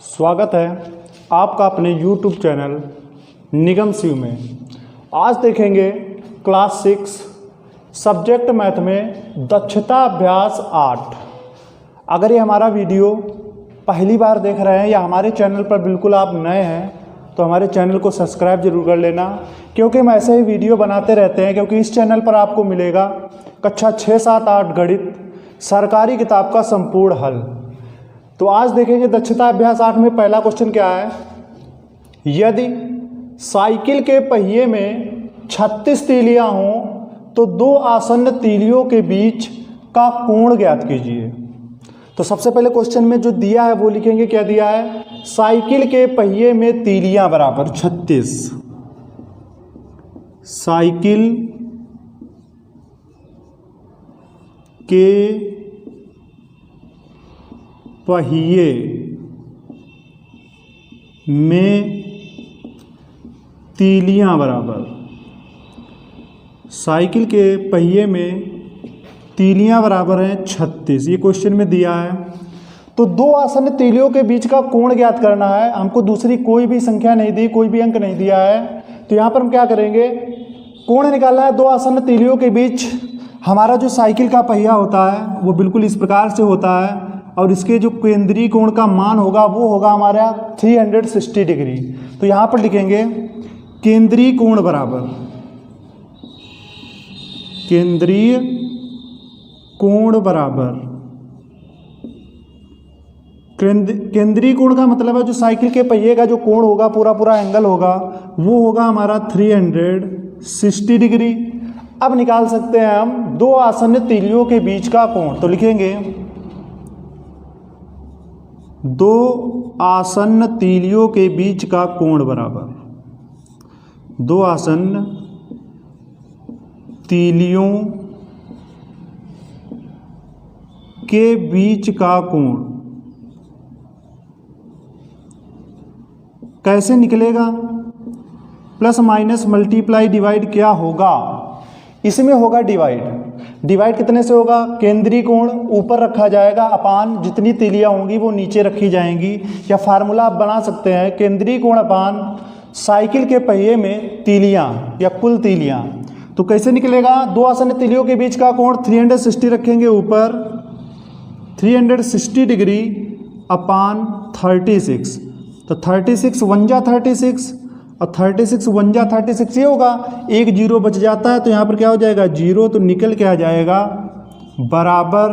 स्वागत है आपका अपने YouTube चैनल निगम शिव में। आज देखेंगे क्लास 6 सब्जेक्ट मैथ में दक्षता अभ्यास 8। अगर ये हमारा वीडियो पहली बार देख रहे हैं या हमारे चैनल पर बिल्कुल आप नए हैं तो हमारे चैनल को सब्सक्राइब जरूर कर लेना, क्योंकि हम ऐसे ही वीडियो बनाते रहते हैं। क्योंकि इस चैनल पर आपको मिलेगा कक्षा 6, 7, 8 गणित सरकारी किताब का संपूर्ण हल। तो आज देखेंगे दक्षता अभ्यास 8 में पहला क्वेश्चन क्या है। यदि साइकिल के पहिए में 36 तीलियां हों तो दो आसन्न तीलियों के बीच का कोण ज्ञात कीजिए। तो सबसे पहले क्वेश्चन में जो दिया है वो लिखेंगे। क्या दिया है? साइकिल के पहिए में तीलियां बराबर 36। साइकिल के पहिए में तीलियां बराबर, साइकिल के पहिए में तीलियां बराबर हैं 36। ये क्वेश्चन में दिया है। तो दो आसन्न तीलियों के बीच का कोण ज्ञात करना है। हमको दूसरी कोई भी संख्या नहीं दी, कोई भी अंक नहीं दिया है। तो यहाँ पर हम क्या करेंगे, कोण निकालना है। दो आसन्न तीलियों के बीच हमारा जो साइकिल का पहिया होता है वो बिल्कुल इस प्रकार से होता है, और इसके जो केंद्रीय कोण का मान होगा वो होगा हमारा 360 डिग्री। तो यहाँ पर लिखेंगे केंद्रीय कोण बराबर, केंद्रीय कोण बराबर, केंद्रीय कोण का मतलब है जो साइकिल के पहिए का जो कोण होगा, पूरा एंगल होगा, वो होगा हमारा 360 डिग्री। अब निकाल सकते हैं हम दो आसन्न तीलियों के बीच का कोण। तो लिखेंगे दो आसन्न तीलियों के बीच का कोण बराबर, दो आसन्न तीलियों के बीच का कोण कैसे निकलेगा? प्लस माइनस मल्टीप्लाई डिवाइड क्या होगा? इसमें होगा डिवाइड। डिवाइड कितने से होगा? केंद्रीय कोण ऊपर रखा जाएगा अपान जितनी तीलियां होंगी वो नीचे रखी जाएंगी। या फार्मूला आप बना सकते हैं, केंद्रीय कोण अपान साइकिल के पहिए में तीलियां या कुल तीलियां। तो कैसे निकलेगा? दो आसन्न तीलियों के बीच का कोण 360 रखेंगे ऊपर, 360 डिग्री अपान 36। तो 36 1 जा 36 और 36 1 जा 36, ये होगा। एक जीरो बच जाता है तो यहाँ पर क्या हो जाएगा? जीरो। तो निकल के आ जाएगा बराबर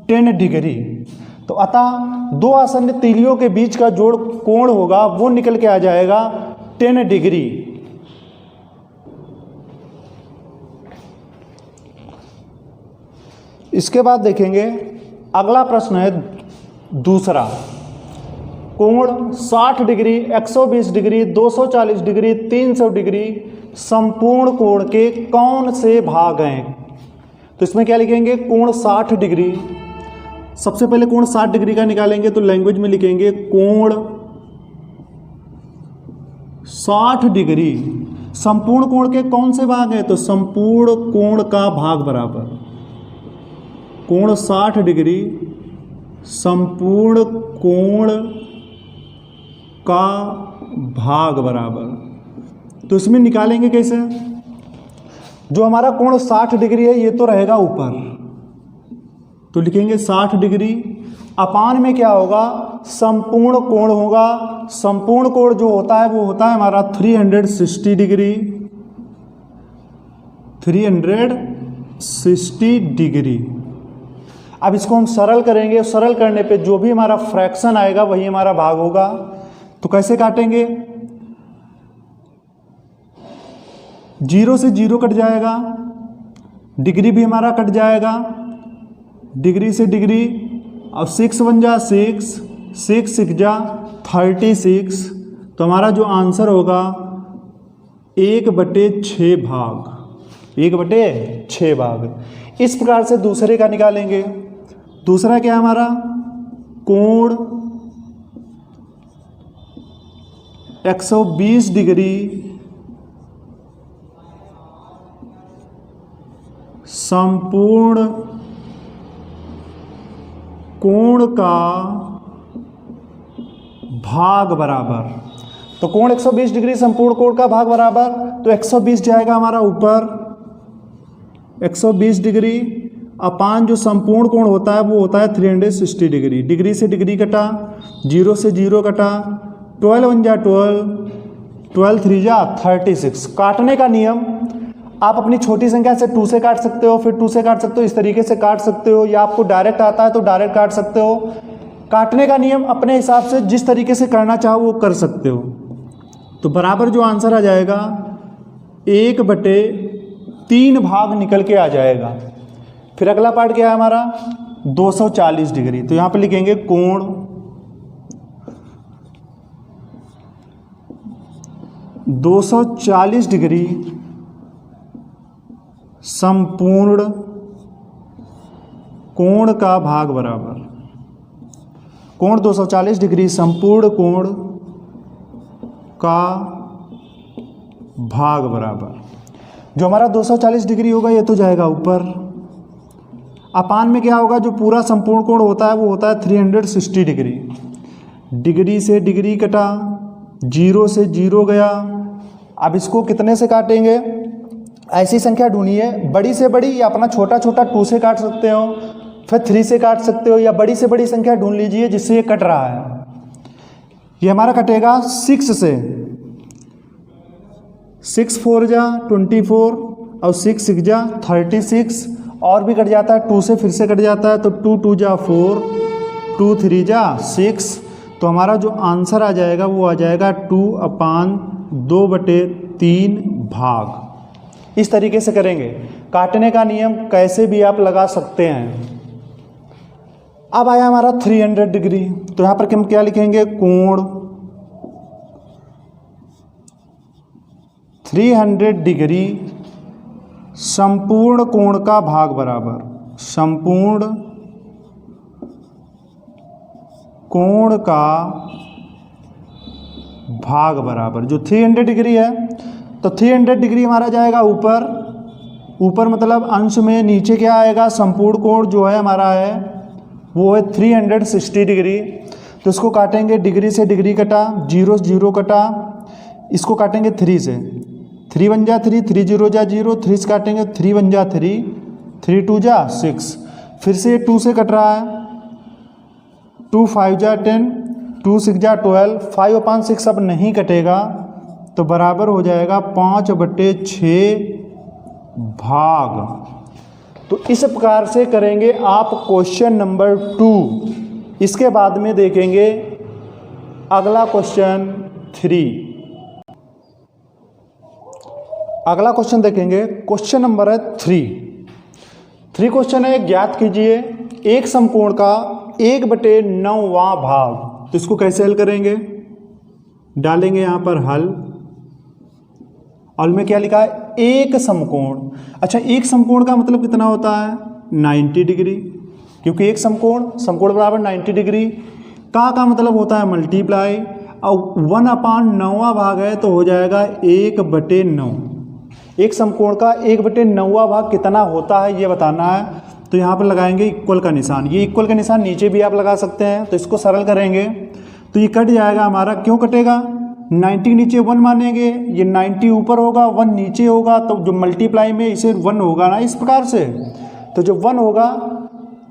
10 डिग्री। तो अतः दो आसन्न तीलियों के बीच का जोड़ कोण होगा वो निकल के आ जाएगा 10 डिग्री। इसके बाद देखेंगे अगला प्रश्न है दूसरा। कोण 60 डिग्री, 120 डिग्री, 240 डिग्री, 300 डिग्री संपूर्ण कोण के कौन से भाग हैं? तो इसमें क्या लिखेंगे? कोण 60 डिग्री। सबसे पहले कोण 60 डिग्री का निकालेंगे तो लैंग्वेज में लिखेंगे कोण 60 डिग्री। संपूर्ण कोण के कौन से भाग हैं? तो संपूर्ण कोण का भाग बराबर, कोण 60 डिग्री संपूर्ण कोण का भाग बराबर। तो इसमें निकालेंगे कैसे? जो हमारा कोण 60 डिग्री है ये तो रहेगा ऊपर, तो लिखेंगे 60 डिग्री अपान में क्या होगा? संपूर्ण कोण होगा। संपूर्ण कोण जो होता है वो होता है हमारा 360 डिग्री, 360 डिग्री। अब इसको हम सरल करेंगे। सरल करने पे जो भी हमारा फ्रैक्शन आएगा वही हमारा भाग होगा। तो कैसे काटेंगे? जीरो से जीरो कट जाएगा, डिग्री भी हमारा कट जाएगा, डिग्री से डिग्री। अब 6 1 जा 6, 6 6 जा 36। तो हमारा जो आंसर होगा 1/6 भाग, 1/6 भाग। इस प्रकार से दूसरे का निकालेंगे। दूसरा क्या है हमारा? कोण 120 डिग्री संपूर्ण कोण का भाग बराबर। तो कोण 120 डिग्री संपूर्ण कोण का भाग बराबर, तो 120 जाएगा हमारा ऊपर, 120 डिग्री अपान जो संपूर्ण कोण होता है वो होता है 360 डिग्री। डिग्री से डिग्री कटा, 0 से 0 कटा, 12 1 जा 12, 12 3 जा 36। काटने का नियम, आप अपनी छोटी संख्या से 2 से काट सकते हो, फिर 2 से काट सकते हो, इस तरीके से काट सकते हो, या आपको डायरेक्ट आता है तो डायरेक्ट काट सकते हो। काटने का नियम अपने हिसाब से जिस तरीके से करना चाहो वो कर सकते हो। तो बराबर जो आंसर आ जाएगा 1/3 भाग निकल के आ जाएगा। फिर अगला पार्ट क्या है हमारा, 240 डिग्री। तो यहाँ पे लिखेंगे कोण 240 डिग्री संपूर्ण कोण का भाग बराबर। कोण 240 डिग्री संपूर्ण कोण का भाग बराबर। जो हमारा 240 डिग्री होगा ये तो जाएगा ऊपर, अपान में क्या होगा, जो पूरा संपूर्ण कोण होता है वो होता है 360 डिग्री। डिग्री से डिग्री कटा, 0 से 0 गया। अब इसको कितने से काटेंगे, ऐसी संख्या ढूंढिए बड़ी से बड़ी, या अपना छोटा छोटा 2 से काट सकते हो, फिर 3 से काट सकते हो, या बड़ी से बड़ी संख्या ढूंढ लीजिए जिससे ये कट रहा है। ये हमारा कटेगा 6 से, 6 4 जा 24 और 6 6 जा 36, और भी कट जाता है 2 से, फिर से कट जाता है, तो 2 2 जा 4, 2 3 जा 6। तो हमारा जो आंसर आ जाएगा वो आ जाएगा 2/2/3 भाग। इस तरीके से करेंगे। काटने का नियम कैसे भी आप लगा सकते हैं। अब आया हमारा 300 डिग्री। तो यहाँ पर हम क्या लिखेंगे, कोण 300 डिग्री संपूर्ण कोण का भाग बराबर। संपूर्ण कोण का भाग बराबर। जो 300 डिग्री है तो 300 डिग्री हमारा जाएगा ऊपर, ऊपर मतलब अंश में, नीचे क्या आएगा, संपूर्ण कोण जो है हमारा है वो है 360 डिग्री। तो इसको काटेंगे, डिग्री से डिग्री कटा, 0 से 0 कटा, इसको काटेंगे 3 से, 3 1 जा 3, 3 0 जा 0, 3 से काटेंगे, 3 1 जा 3, 3 2 जा 6, फिर से 2 से कट रहा है, 2 5 जा 10, 2 6 जा 12, 5/6 अब नहीं कटेगा तो बराबर हो जाएगा 5/6 भाग। तो इस प्रकार से करेंगे आप क्वेश्चन नंबर 2। इसके बाद में देखेंगे अगला क्वेश्चन 3। अगला क्वेश्चन देखेंगे, क्वेश्चन नंबर है 3 क्वेश्चन है, ज्ञात कीजिए एक समकोण का 1/9वां भाग। तो इसको कैसे हल करेंगे, डालेंगे यहाँ पर हल, और में क्या लिखा है, एक समकोण। अच्छा, एक समकोण का मतलब कितना होता है, 90 डिग्री, क्योंकि एक समकोण बराबर 90 डिग्री। का मतलब होता है मल्टीप्लाई, और 1/9वां भाग है तो हो जाएगा 1/9। एक समकोण का 1/9वां भाग कितना होता है ये बताना है। तो यहाँ पर लगाएंगे इक्वल का निशान। ये इक्वल का निशान नीचे भी आप लगा सकते हैं। तो इसको सरल करेंगे तो ये कट जाएगा हमारा। क्यों कटेगा, 90 नीचे 1 मानेंगे, ये 90 ऊपर होगा 1 नीचे होगा, तो जो मल्टीप्लाई में इसे 1 होगा ना, इस प्रकार से। तो जब 1 होगा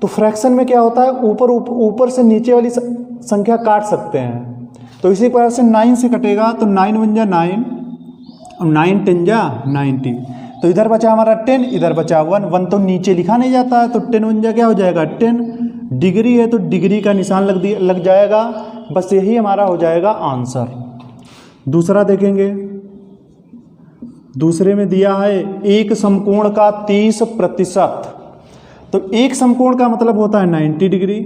तो फ्रैक्शन में क्या होता है, ऊपर से नीचे वाली संख्या काट सकते हैं। तो इसी प्रकार से 9 से कटेगा, तो 9 1 जा 9 और 9 10 जा 90। तो इधर बचा हमारा 10, इधर बचा 1 तो नीचे लिखा नहीं जाता है, तो 10 1 जा क्या हो जाएगा 10। डिग्री है तो डिग्री का निशान लग जाएगा, बस यही हमारा हो जाएगा आंसर। दूसरा देखेंगे, दूसरे में दिया है एक समकोण का 30%। तो एक समकोण का मतलब होता है 90 डिग्री,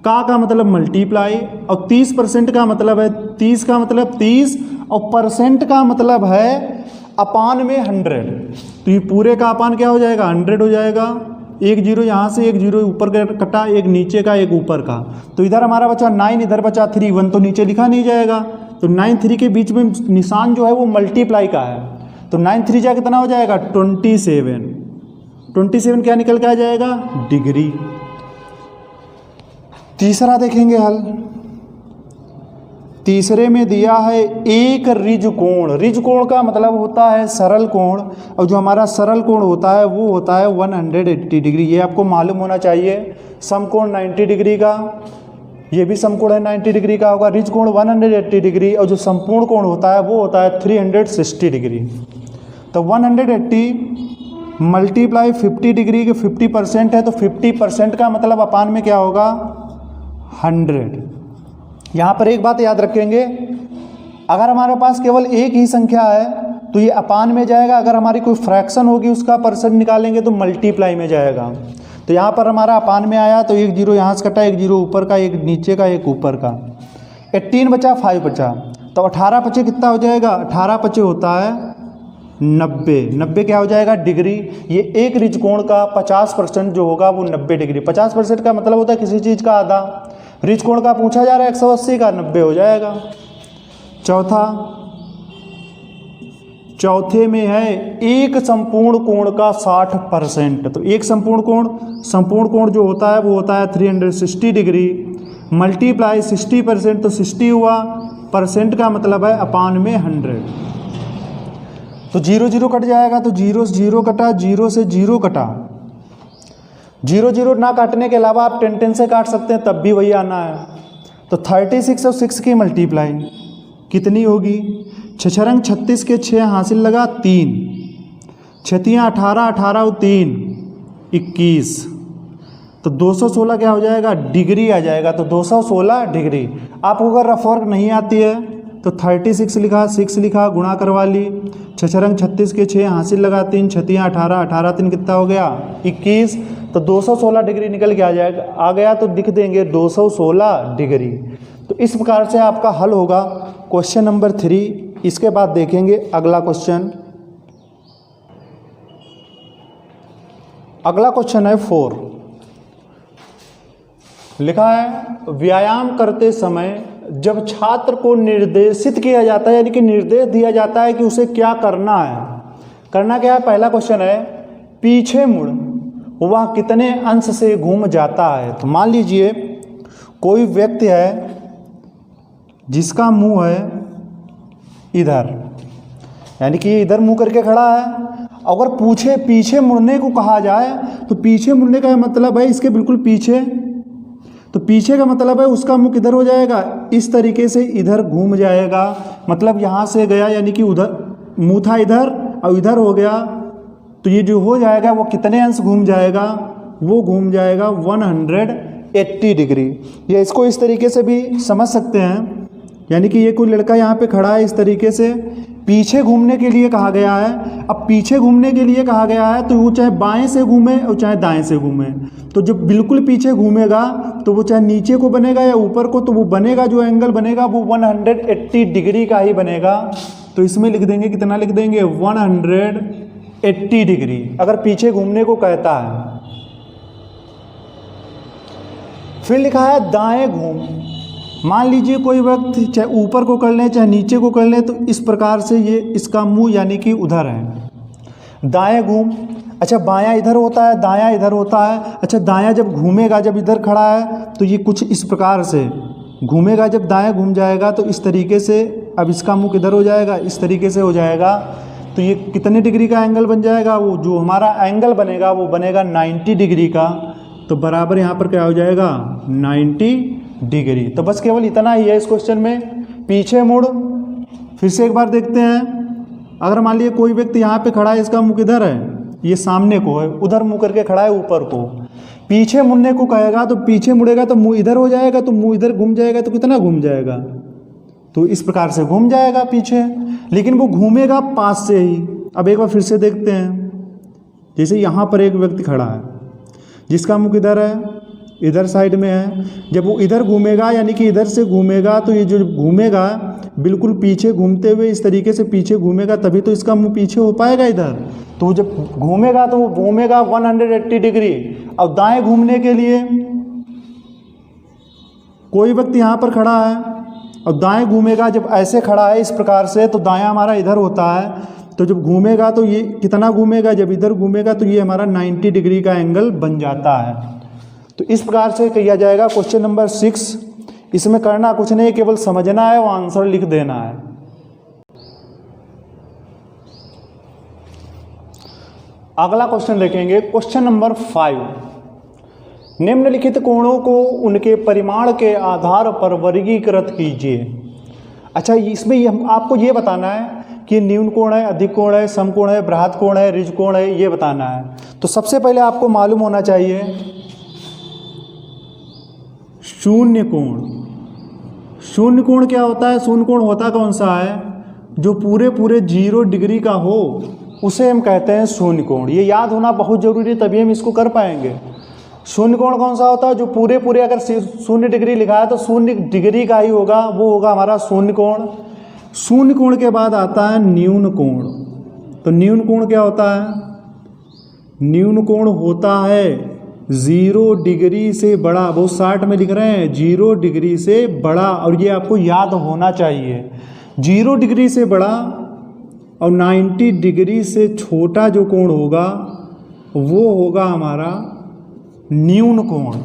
का मतलब मल्टीप्लाई, और 30% का मतलब है 30 का मतलब 30, और परसेंट का मतलब है अपान में 100। तो ये पूरे का अपान क्या हो जाएगा, 100 हो जाएगा। एक जीरो यहाँ से, एक जीरो ऊपर कटा, एक नीचे का एक ऊपर का। तो इधर हमारा बचा 9, इधर बचा 3, 1 तो नीचे लिखा नहीं जाएगा। तो 9 3 के बीच में निशान जो है वो मल्टीप्लाई का है। तो 9 3 जा कितना हो जाएगा 27। 27 क्या निकल के आ जाएगा, डिग्री। तीसरा देखेंगे हल, तीसरे में दिया है एक रिज कोण। रिज कोण का मतलब होता है सरल कोण, और जो हमारा सरल कोण होता है वो होता है 180 डिग्री। ये आपको मालूम होना चाहिए। समकोण 90 डिग्री का, ये भी समकोण है 90 डिग्री का होगा। रिज कोण 180 डिग्री, और जो संपूर्ण कोण होता है वो होता है 360 डिग्री। तो 180 मल्टीप्लाई 50 डिग्री के 50% है, तो 50% का मतलब अपान में क्या होगा 100। यहाँ पर एक बात याद रखेंगे, अगर हमारे पास केवल एक ही संख्या है तो ये अपान में जाएगा, अगर हमारी कोई फ्रैक्शन होगी उसका परसेंट निकालेंगे तो मल्टीप्लाई में जाएगा। तो यहाँ पर हमारा अपान में आया तो एक जीरो यहाँ से कटा, एक जीरो ऊपर का, एक नीचे का, एक ऊपर का। 18 बचा, 5 बचा, तो 18 पचे कितना हो जाएगा, 18 पचे होता है 90। 90 क्या हो जाएगा डिग्री। ये एक रिज कोण का 50% जो होगा वो 90 डिग्री। 50% का मतलब होता है किसी चीज़ का आधा। रिज कोण का पूछा जा रहा है 180 का, 90 हो जाएगा। चौथे में है एक संपूर्ण कोण का 60%। तो एक संपूर्ण कोण जो होता है वो होता है 360 डिग्री मल्टीप्लाई 60%, तो 60 हुआ, परसेंट का मतलब है अपान में 100। तो 0 0 कट जाएगा, तो 0 0 कटा, 0 से 0 कटा। 0 0 ना काटने के अलावा आप 10 10 से काट सकते हैं, तब भी वही आना है। तो 36 और 6 की मल्टीप्लाई कितनी होगी, 6 रंग 36 के 6 हासिल लगा 3, 6 18, 18 और 3 21, तो 216 क्या हो जाएगा डिग्री आ जाएगा। तो 216 डिग्री। आपको अगर रफ वर्क नहीं आती है तो 36 लिखा, 6 लिखा, गुणा करवा ली, 6 रंग 36 के 6 हासिल लगा 3, 6 18, 18 3 कितना हो गया 21, तो 216 डिग्री निकल के आ गया। तो लिख देंगे 216 डिग्री। तो इस प्रकार से आपका हल होगा क्वेश्चन नंबर 3। इसके बाद देखेंगे अगला क्वेश्चन। अगला क्वेश्चन है 4। लिखा है व्यायाम करते समय जब छात्र को निर्देशित किया जाता है, यानी कि निर्देश दिया जाता है कि उसे क्या करना है। करना क्या है, पहला क्वेश्चन है पीछे मुड़ वह कितने अंश से घूम जाता है। तो मान लीजिए कोई व्यक्ति है जिसका मुंह है इधर, यानी कि ये इधर मुंह करके खड़ा है। अगर पीछे मुड़ने को कहा जाए तो पीछे मुड़ने का मतलब है इसके बिल्कुल पीछे। तो पीछे का मतलब है उसका मुंह किधर हो जाएगा, इस तरीके से इधर घूम जाएगा। मतलब यहाँ से गया यानी कि उधर मुंह था इधर और इधर हो गया, तो ये जो हो जाएगा वो कितने अंश घूम जाएगा, वो घूम जाएगा 180 डिग्री। या इसको इस तरीके से भी समझ सकते हैं, यानी कि ये कोई लड़का यहाँ पे खड़ा है, इस तरीके से पीछे घूमने के लिए कहा गया है। अब पीछे घूमने के लिए कहा गया है तो वो चाहे बाएं से घूमे और चाहे दाएं से घूमे। तो जब बिल्कुल पीछे घूमेगा तो वो चाहे नीचे को बनेगा या ऊपर को, तो वो बनेगा जो एंगल बनेगा वो 180 डिग्री का ही बनेगा। तो इसमें लिख देंगे, कितना लिख देंगे 180 डिग्री अगर पीछे घूमने को कहता है। फिर लिखा है दाएं घूम। मान लीजिए कोई व्यक्ति चाहे ऊपर को कर ले चाहे नीचे को कर ले, तो इस प्रकार से ये इसका मुंह यानी कि उधर है। दाएं घूम, अच्छा बायां इधर होता है, दायां इधर होता है। अच्छा दायां जब घूमेगा, जब इधर खड़ा है तो ये कुछ इस प्रकार से घूमेगा। जब दाएं घूम जाएगा तो इस तरीके से, अब इसका मुंह किधर हो जाएगा, इस तरीके से हो जाएगा। तो ये कितने डिग्री का एंगल बन जाएगा, वो जो हमारा एंगल बनेगा वो बनेगा 90 डिग्री का। तो बराबर यहाँ पर क्या हो जाएगा 90 डिग्री। तो बस केवल इतना ही है इस क्वेश्चन में, पीछे मुड़। फिर से एक बार देखते हैं, अगर मान लीजिए कोई व्यक्ति यहाँ पे खड़ा है, इसका मुंह किधर है, ये सामने को है, उधर मुंह करके खड़ा है ऊपर को। पीछे मुड़ने को कहेगा तो पीछे मुड़ेगा तो मुंह इधर हो जाएगा, तो मुंह इधर घूम जाएगा, तो कितना घूम जाएगा, तो इस प्रकार से घूम जाएगा पीछे। लेकिन वो घूमेगा पास से ही। अब एक बार फिर से देखते हैं, जैसे यहाँ पर एक व्यक्ति खड़ा है जिसका मुंह किधर है, इधर साइड में है। जब वो इधर घूमेगा यानी कि इधर से घूमेगा, तो ये जो घूमेगा बिल्कुल पीछे घूमते हुए इस तरीके से पीछे घूमेगा, तभी तो इसका मुंह पीछे हो पाएगा इधर। तो जब घूमेगा तो वो घूमेगा 180 डिग्री। अब दाएं घूमने के लिए कोई व्यक्ति यहाँ पर खड़ा है और दाएं घूमेगा, जब ऐसे खड़ा है इस प्रकार से, तो दायां हमारा इधर होता है। तो जब घूमेगा तो ये कितना घूमेगा, जब इधर घूमेगा तो ये हमारा 90 डिग्री का एंगल बन जाता है। तो इस प्रकार से किया जाएगा क्वेश्चन नंबर 6। इसमें करना कुछ नहीं, केवल समझना है और आंसर लिख देना है। अगला क्वेश्चन देखेंगे, क्वेश्चन नंबर 5। निम्नलिखित कोणों को उनके परिमाण के आधार पर वर्गीकृत कीजिए। अच्छा, इसमें आपको ये बताना है कि न्यून कोण है, अधिक कोण है, सम कोण है, बृहत कोण है, ऋज कोण है, ये बताना है। तो सबसे पहले आपको मालूम होना चाहिए शून्य कोण। शून्य कोण क्या होता है? शून्य कोण होता कौन सा है? जो पूरे 0 डिग्री का हो उसे हम कहते हैं शून्य कोण। ये याद होना बहुत जरूरी है, तभी हम इसको कर पाएंगे। शून्य कोण कौन सा होता है? जो पूरे अगर 0 डिग्री लिखा है तो 0 डिग्री का ही होगा, वो होगा हमारा शून्य कोण। शून्य कोण के बाद आता है न्यून कोण। तो न्यून कोण क्या होता है? न्यून कोण होता है 0 डिग्री से बड़ा। वो 60 में लिख रहे हैं 0 डिग्री से बड़ा, और ये आपको याद होना चाहिए। 0 डिग्री से बड़ा और 90 डिग्री से छोटा जो कोण होगा वो होगा हमारा न्यून कोण।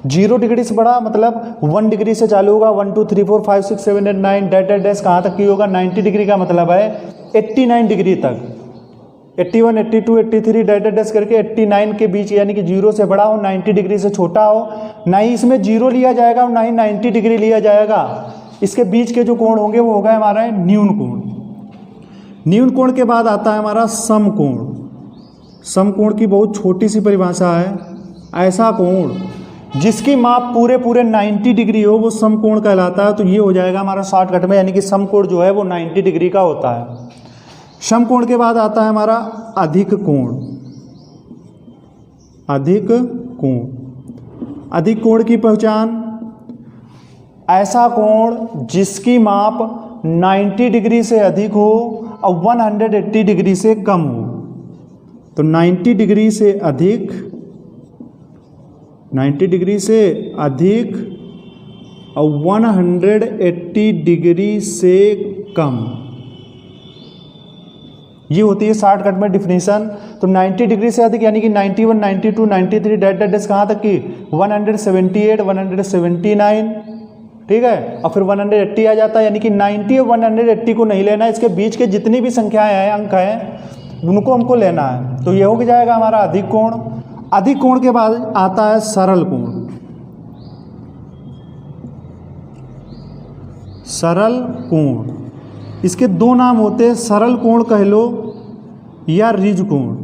0 डिग्री से बड़ा मतलब 1 डिग्री से चालू होगा, 1 2 3 4 5 6 7 8 9 डैट डैश कहाँ तक की होगा? 90 डिग्री का मतलब है 89 डिग्री तक। 81 82 83 डैट डैश करके 89 के बीच, यानी कि 0 से बड़ा हो, 90 डिग्री से छोटा हो। ना ही इसमें 0 लिया जाएगा और ना ही 90 डिग्री लिया जाएगा। इसके बीच के जो कोण होंगे वो होगा हमारा न्यून कोण। न्यून कोण के बाद आता है हमारा सम कोण। सम कोण की बहुत छोटी सी परिभाषा है, ऐसा कोण जिसकी माप पूरे 90 डिग्री हो वो सम कोण कहलाता है। तो ये हो जाएगा हमारा शॉर्टकट में, यानी कि सम कोण जो है वो 90 डिग्री का होता है। सम कोण के बाद आता है हमारा अधिक कोण। अधिक कोण। अधिक कोण की पहचान, ऐसा कोण जिसकी माप 90 डिग्री से अधिक हो और 180 डिग्री से कम हो। तो 90 डिग्री से अधिक, 90 डिग्री से अधिक और 180 डिग्री से कम, ये होती है शॉर्टकट में डिफिनीशन। तो 90 डिग्री से अधिक यानी कि 91 92 93 डैट डैश कहाँ तक की? 178 179, ठीक है। और फिर 180 आ जाता है, यानी कि 90 और 180 को नहीं लेना है, इसके बीच के जितनी भी संख्याएं हैं, अंक हैं, उनको हमको लेना है। तो ये हो जाएगा हमारा अधिक कोण। अधिक कोण के बाद आता है सरल कोण। सरल कोण, इसके दो नाम होते हैं, सरल कोण कह लो या ऋज कोण।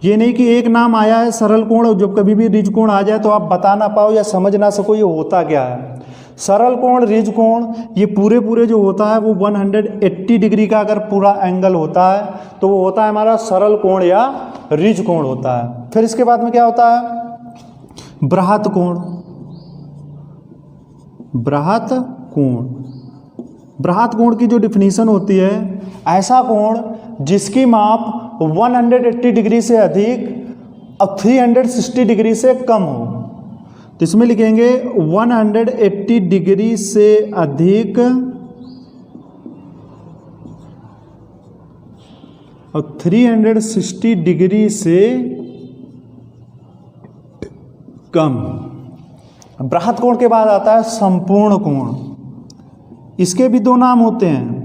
ये नहीं कि एक नाम आया है सरल कोण और जब कभी भी ऋज कोण आ जाए तो आप बता ना पाओ या समझ ना सको ये होता क्या है। सरल कोण, ऋज कोण, ये पूरे जो होता है वो 180 डिग्री का अगर पूरा एंगल होता है तो वो होता है हमारा सरल कोण या ऋज कोण होता है। फिर इसके बाद में क्या होता है? बृहत कोण। बृहत कोण, बृहत कोण की जो डिफिनीशन होती है, ऐसा कोण जिसकी माप 180 डिग्री से अधिक और 360 डिग्री से कम हो। तो इसमें लिखेंगे 180 डिग्री से अधिक और 360 डिग्री से कम। बृहत कोण के बाद आता है संपूर्ण कोण। इसके भी दो नाम होते हैं,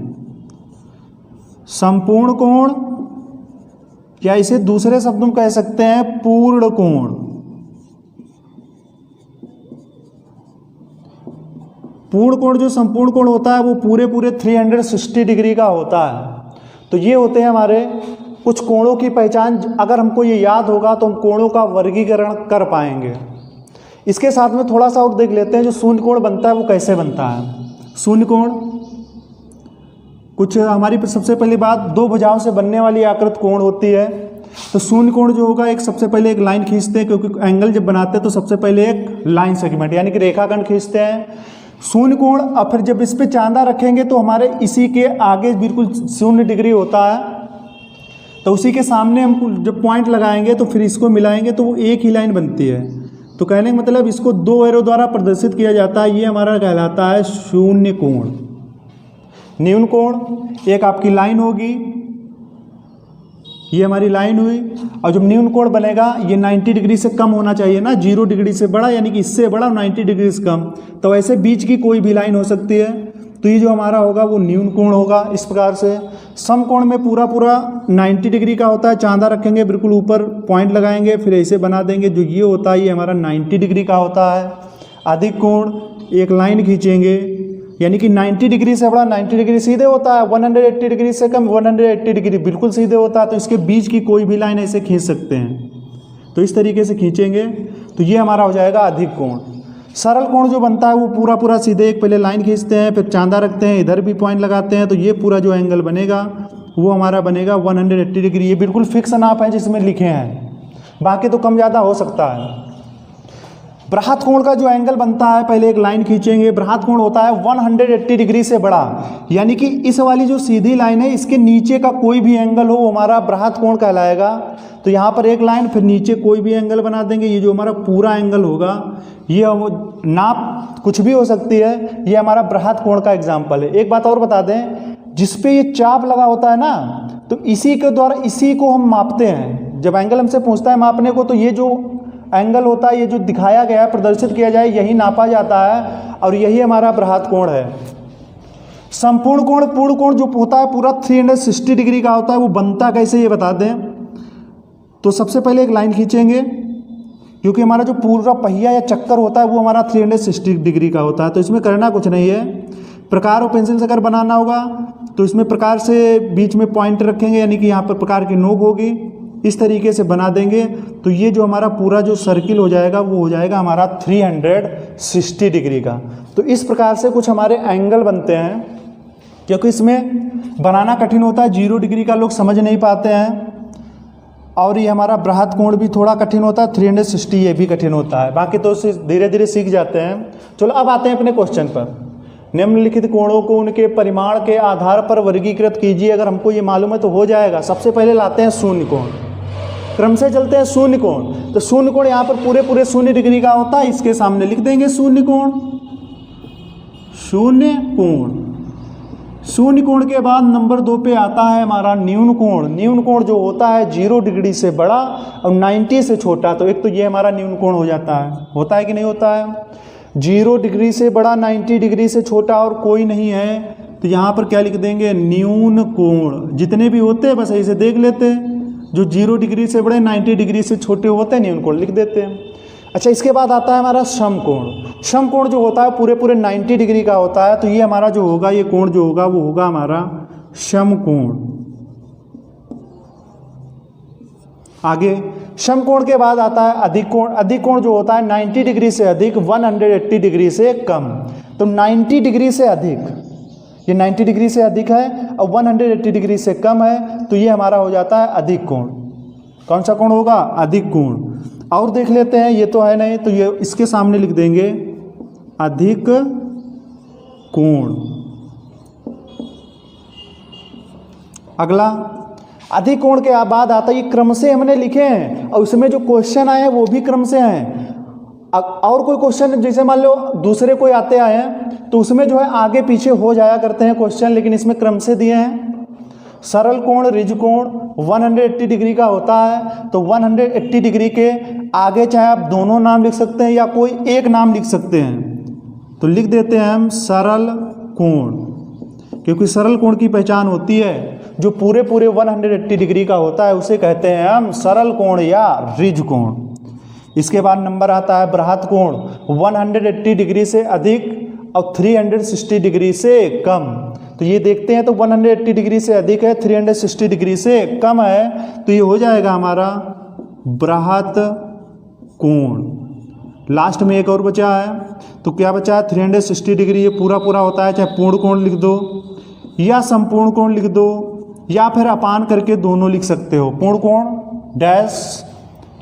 संपूर्ण कोण या इसे दूसरे शब्दों में कह सकते हैं पूर्ण कोण। पूर्ण कोण, जो संपूर्ण कोण होता है वो पूरे 360 डिग्री का होता है। तो ये होते हैं हमारे कुछ कोणों की पहचान। अगर हमको ये याद होगा तो हम कोणों का वर्गीकरण कर पाएंगे। इसके साथ में थोड़ा सा और देख लेते हैं जो शून्य कोण बनता है वो कैसे बनता है। शून्य कोण कुछ हमारी सबसे पहली बात, दो भुजाओं से बनने वाली आकृत कोण होती है। तो शून्य कोण जो होगा, एक सबसे पहले एक लाइन खींचते हैं, क्योंकि एंगल जब बनाते हैं तो सबसे पहले एक लाइन सेगमेंट यानी कि रेखाखंड खींचते हैं शून्य कोण। और फिर जब इस पे चांदा रखेंगे तो हमारे इसी के आगे बिल्कुल 0 डिग्री होता है, तो उसी के सामने हम जब पॉइंट लगाएंगे तो फिर इसको मिलाएंगे तो वो एक ही लाइन बनती है। तो कहने का मतलब इसको दो एरो द्वारा प्रदर्शित किया जाता है, ये हमारा कहलाता है शून्य कोण। न्यून कोण, एक आपकी लाइन होगी, ये हमारी लाइन हुई, और जब न्यून कोण बनेगा ये 90 डिग्री से कम होना चाहिए ना, 0 डिग्री से बड़ा यानी कि इससे बड़ा 90 डिग्री से कम। तो ऐसे बीच की कोई भी लाइन हो सकती है, तो ये जो हमारा होगा वो न्यून कोण होगा। इस प्रकार से समकोण में पूरा पूरा 90 डिग्री का होता है, चांदा रखेंगे बिल्कुल ऊपर, पॉइंट लगाएंगे, फिर ऐसे बना देंगे, जो ये होता है ये हमारा 90 डिग्री का होता है। अधिक कोण, एक लाइन खींचेंगे यानी कि 90 डिग्री से बड़ा 90 डिग्री सीधे होता है, 180 डिग्री से कम 180 डिग्री बिल्कुल सीधे होता है। तो इसके बीच की कोई भी लाइन ऐसे खींच सकते हैं, तो इस तरीके से खींचेंगे तो ये हमारा हो जाएगा अधिक कोण। सरल कोण जो बनता है वो पूरा पूरा सीधे, एक पहले लाइन खींचते हैं, फिर चांदा रखते हैं, इधर भी पॉइंट लगाते हैं, तो ये पूरा जो एंगल बनेगा वो हमारा बनेगा 180 डिग्री। ये बिल्कुल फिक्स नाप है जिसमें लिखे हैं, बाकी तो कम ज़्यादा हो सकता है। बृहत कोण का जो एंगल बनता है, पहले एक लाइन खींचेंगे, बृहत कोण होता है 180 डिग्री से बड़ा, यानी कि इस वाली जो सीधी लाइन है इसके नीचे का कोई भी एंगल हो वो हमारा बृहत कोण कहलाएगा। तो यहाँ पर एक लाइन, फिर नीचे कोई भी एंगल बना देंगे, ये जो हमारा पूरा एंगल होगा ये नाप कुछ भी हो सकती है, ये हमारा बृहत कोण का एग्जाम्पल है। एक बात और बता दें, जिसपे ये चाप लगा होता है ना, तो इसी के द्वारा इसी को हम मापते हैं। जब एंगल हमसे पूछता है मापने को, तो ये जो एंगल होता है, ये जो दिखाया गया है, प्रदर्शित किया जाए, यही नापा जाता है और यही हमारा बृहत कोण है। संपूर्ण कोण, पूर्ण कोण जो होता है पूरा 360 डिग्री का होता है, वो बनता कैसे ये बता दें। तो सबसे पहले एक लाइन खींचेंगे, क्योंकि हमारा जो पूरा पहिया या चक्कर होता है वो हमारा 360 डिग्री का होता है। तो इसमें करना कुछ नहीं है, प्रकार और पेंसिल से अगर बनाना होगा तो इसमें प्रकार से बीच में पॉइंट रखेंगे, यानी कि यहाँ पर प्रकार की नोक होगी, इस तरीके से बना देंगे। तो ये जो हमारा पूरा जो सर्किल हो जाएगा वो हो जाएगा हमारा 360 डिग्री का। तो इस प्रकार से कुछ हमारे एंगल बनते हैं, क्योंकि इसमें बनाना कठिन होता है, 0 डिग्री का लोग समझ नहीं पाते हैं, और ये हमारा बृहत कोण भी थोड़ा कठिन होता है, 360 ये भी कठिन होता है, बाकी तो धीरे धीरे सीख जाते हैं। चलो अब आते हैं अपने क्वेश्चन पर। निम्नलिखित कोणों को उनके परिमाण के आधार पर वर्गीकृत कीजिए। अगर हमको ये मालूम है तो हो जाएगा। सबसे पहले लाते हैं शून्य कोण, क्रम से चलते हैं शून्य कोण। तो शून्य कोण यहाँ पर पूरे पूरे 0 डिग्री का होता है, इसके सामने लिख देंगे शून्य कोण। शून्य कोण, शून्य कोण के बाद नंबर 2 पे आता है हमारा न्यून कोण। न्यून कोण जो होता है 0 डिग्री से बड़ा और 90 से छोटा। तो एक तो ये हमारा न्यून कोण हो जाता है कि नहीं होता है। 0 डिग्री से बड़ा, 90 डिग्री से छोटा और कोई नहीं है, तो यहाँ पर क्या लिख देंगे, न्यून कोण। जितने भी होते हैं बस ऐसे देख लेते हैं, जो 0 डिग्री से बड़े 90 डिग्री से छोटे होते हैं न्यून कोण लिख देते हैं। अच्छा, इसके बाद आता है हमारा समकोण। समकोण जो होता है पूरे पूरे 90 डिग्री का होता है, तो ये हमारा जो होगा, ये कोण जो होगा वो होगा हमारा समकोण। आगे समकोण के बाद आता है अधिक कोण। अधिक कोण जो होता है 90 डिग्री से अधिक, 180 डिग्री से कम। तो 90 डिग्री से अधिक, ये 90 डिग्री से अधिक है और 180 डिग्री से कम है, तो ये हमारा हो जाता है अधिक कोण। कौन सा कोण होगा, अधिक कोण। और देख लेते हैं, ये तो है नहीं, तो ये इसके सामने लिख देंगे अधिक कोण। अगला अधिक कोण के बाद आता है, ये क्रम से हमने लिखे हैं और उसमें जो क्वेश्चन आए हैं वो भी क्रम से हैं। और कोई क्वेश्चन जैसे मान लो दूसरे कोई आते आए हैं तो उसमें जो है आगे पीछे हो जाया करते हैं क्वेश्चन, लेकिन इसमें क्रम से दिए हैं। सरल कोण, रिज कोण 180 डिग्री का होता है, तो 180 डिग्री के आगे चाहे आप दोनों नाम लिख सकते हैं या कोई एक नाम लिख सकते हैं। तो लिख देते हैं हम सरल कोण, क्योंकि सरल कोण की पहचान होती है जो पूरे पूरे 180 डिग्री का होता है, उसे कहते हैं हम सरल कोण या रिज कोण। इसके बाद नंबर आता है बृहत कोण, 180 डिग्री से अधिक और 360 डिग्री से कम। तो ये देखते हैं, तो 180 डिग्री से अधिक है, 360 डिग्री से कम है, तो ये हो जाएगा हमारा बृहत कोण। लास्ट में एक और बचा है, तो क्या बचा है, 360 डिग्री। ये पूरा पूरा होता है, चाहे पूर्ण कोण लिख दो या संपूर्ण कोण लिख दो या फिर अपान करके दोनों लिख सकते हो। पूर्ण कोण डैश,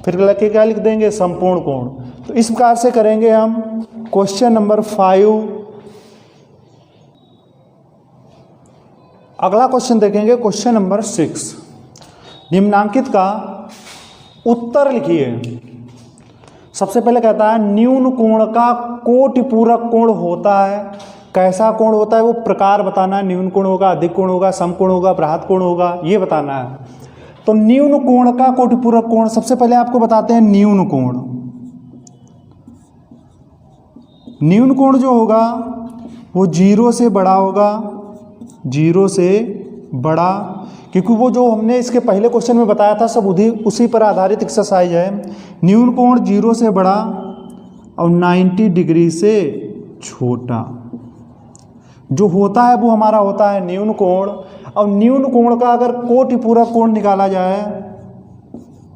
फिर लगे क्या लिख देंगे, संपूर्ण कोण। तो इस प्रकार से करेंगे हम। Question number 5। अगला क्वेश्चन देखेंगे, क्वेश्चन नंबर 6। निम्नांकित का उत्तर लिखिए। सबसे पहले कहता है न्यून कोण का कोटि पूरक कोण होता है। कैसा कोण होता है वो प्रकार बताना है। न्यून कोण होगा, अधिक कोण होगा, समकोण होगा, बृहत कोण होगा, ये बताना है। तो न्यून कोण का कोटिपूरक कोण सबसे पहले आपको बताते हैं न्यून कोण। न्यून कोण जो होगा वो 0 से बड़ा होगा, 0 से बड़ा, क्योंकि वो जो हमने इसके पहले क्वेश्चन में बताया था सब उसी पर आधारित एक्सरसाइज है। न्यून कोण 0 से बड़ा और 90 डिग्री से छोटा जो होता है वो हमारा होता है न्यून कोण। और न्यून कोण का अगर कोटिपूरक कोण निकाला जाए,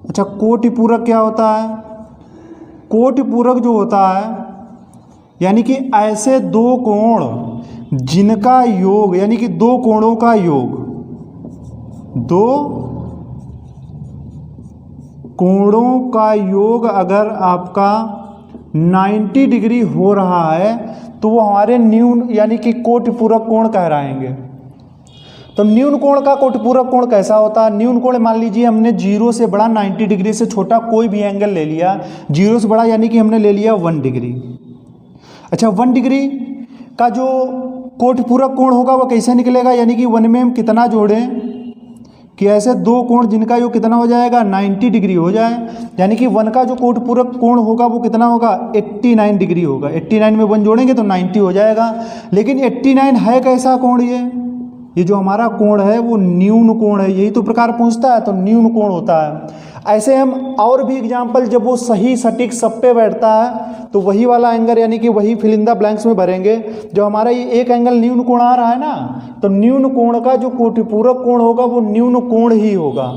अच्छा कोटिपूरक क्या होता है? कोटिपूरक जो होता है यानी कि ऐसे दो कोण जिनका योग, यानी कि दो कोणों का योग, दो कोणों का योग अगर आपका 90 डिग्री हो रहा है तो वो हमारे न्यून यानी कि कोटिपूरक कोण कहलाएंगे। तो न्यून कोण का कोटिपूरक कोण कैसा होता है? न्यून कोण मान लीजिए हमने 0 से बड़ा 90 डिग्री से छोटा कोई भी एंगल ले लिया, 0 से बड़ा यानी कि हमने ले लिया 1 डिग्री। अच्छा 1 डिग्री का जो कोटिपूरक कोण होगा वो कैसे निकलेगा? यानी कि 1 में हम कितना जोड़ें कि ऐसे दो कोण जिनका योग कितना हो जाएगा 90 डिग्री हो जाए, यानी कि 1 का जो कोटिपूरक कोण होगा वो कितना होगा 89 डिग्री होगा। 89 में 1 जोड़ेंगे तो 90 हो जाएगा। लेकिन 89 है कैसा कोण? ये जो हमारा कोण है वो न्यून कोण है, यही तो प्रकार पूछता है, तो न्यून कोण होता है। ऐसे हम और भी एग्जाम्पल जब वो सही सटीक सब पे बैठता है तो वही वाला एंगल यानी कि वही फिल इन द ब्लैंक्स में भरेंगे। जो हमारा ये एक एंगल न्यून कोण आ रहा है ना, तो न्यून कोण का जो कोटिपूरक कोण होगा वो न्यून कोण ही होगा।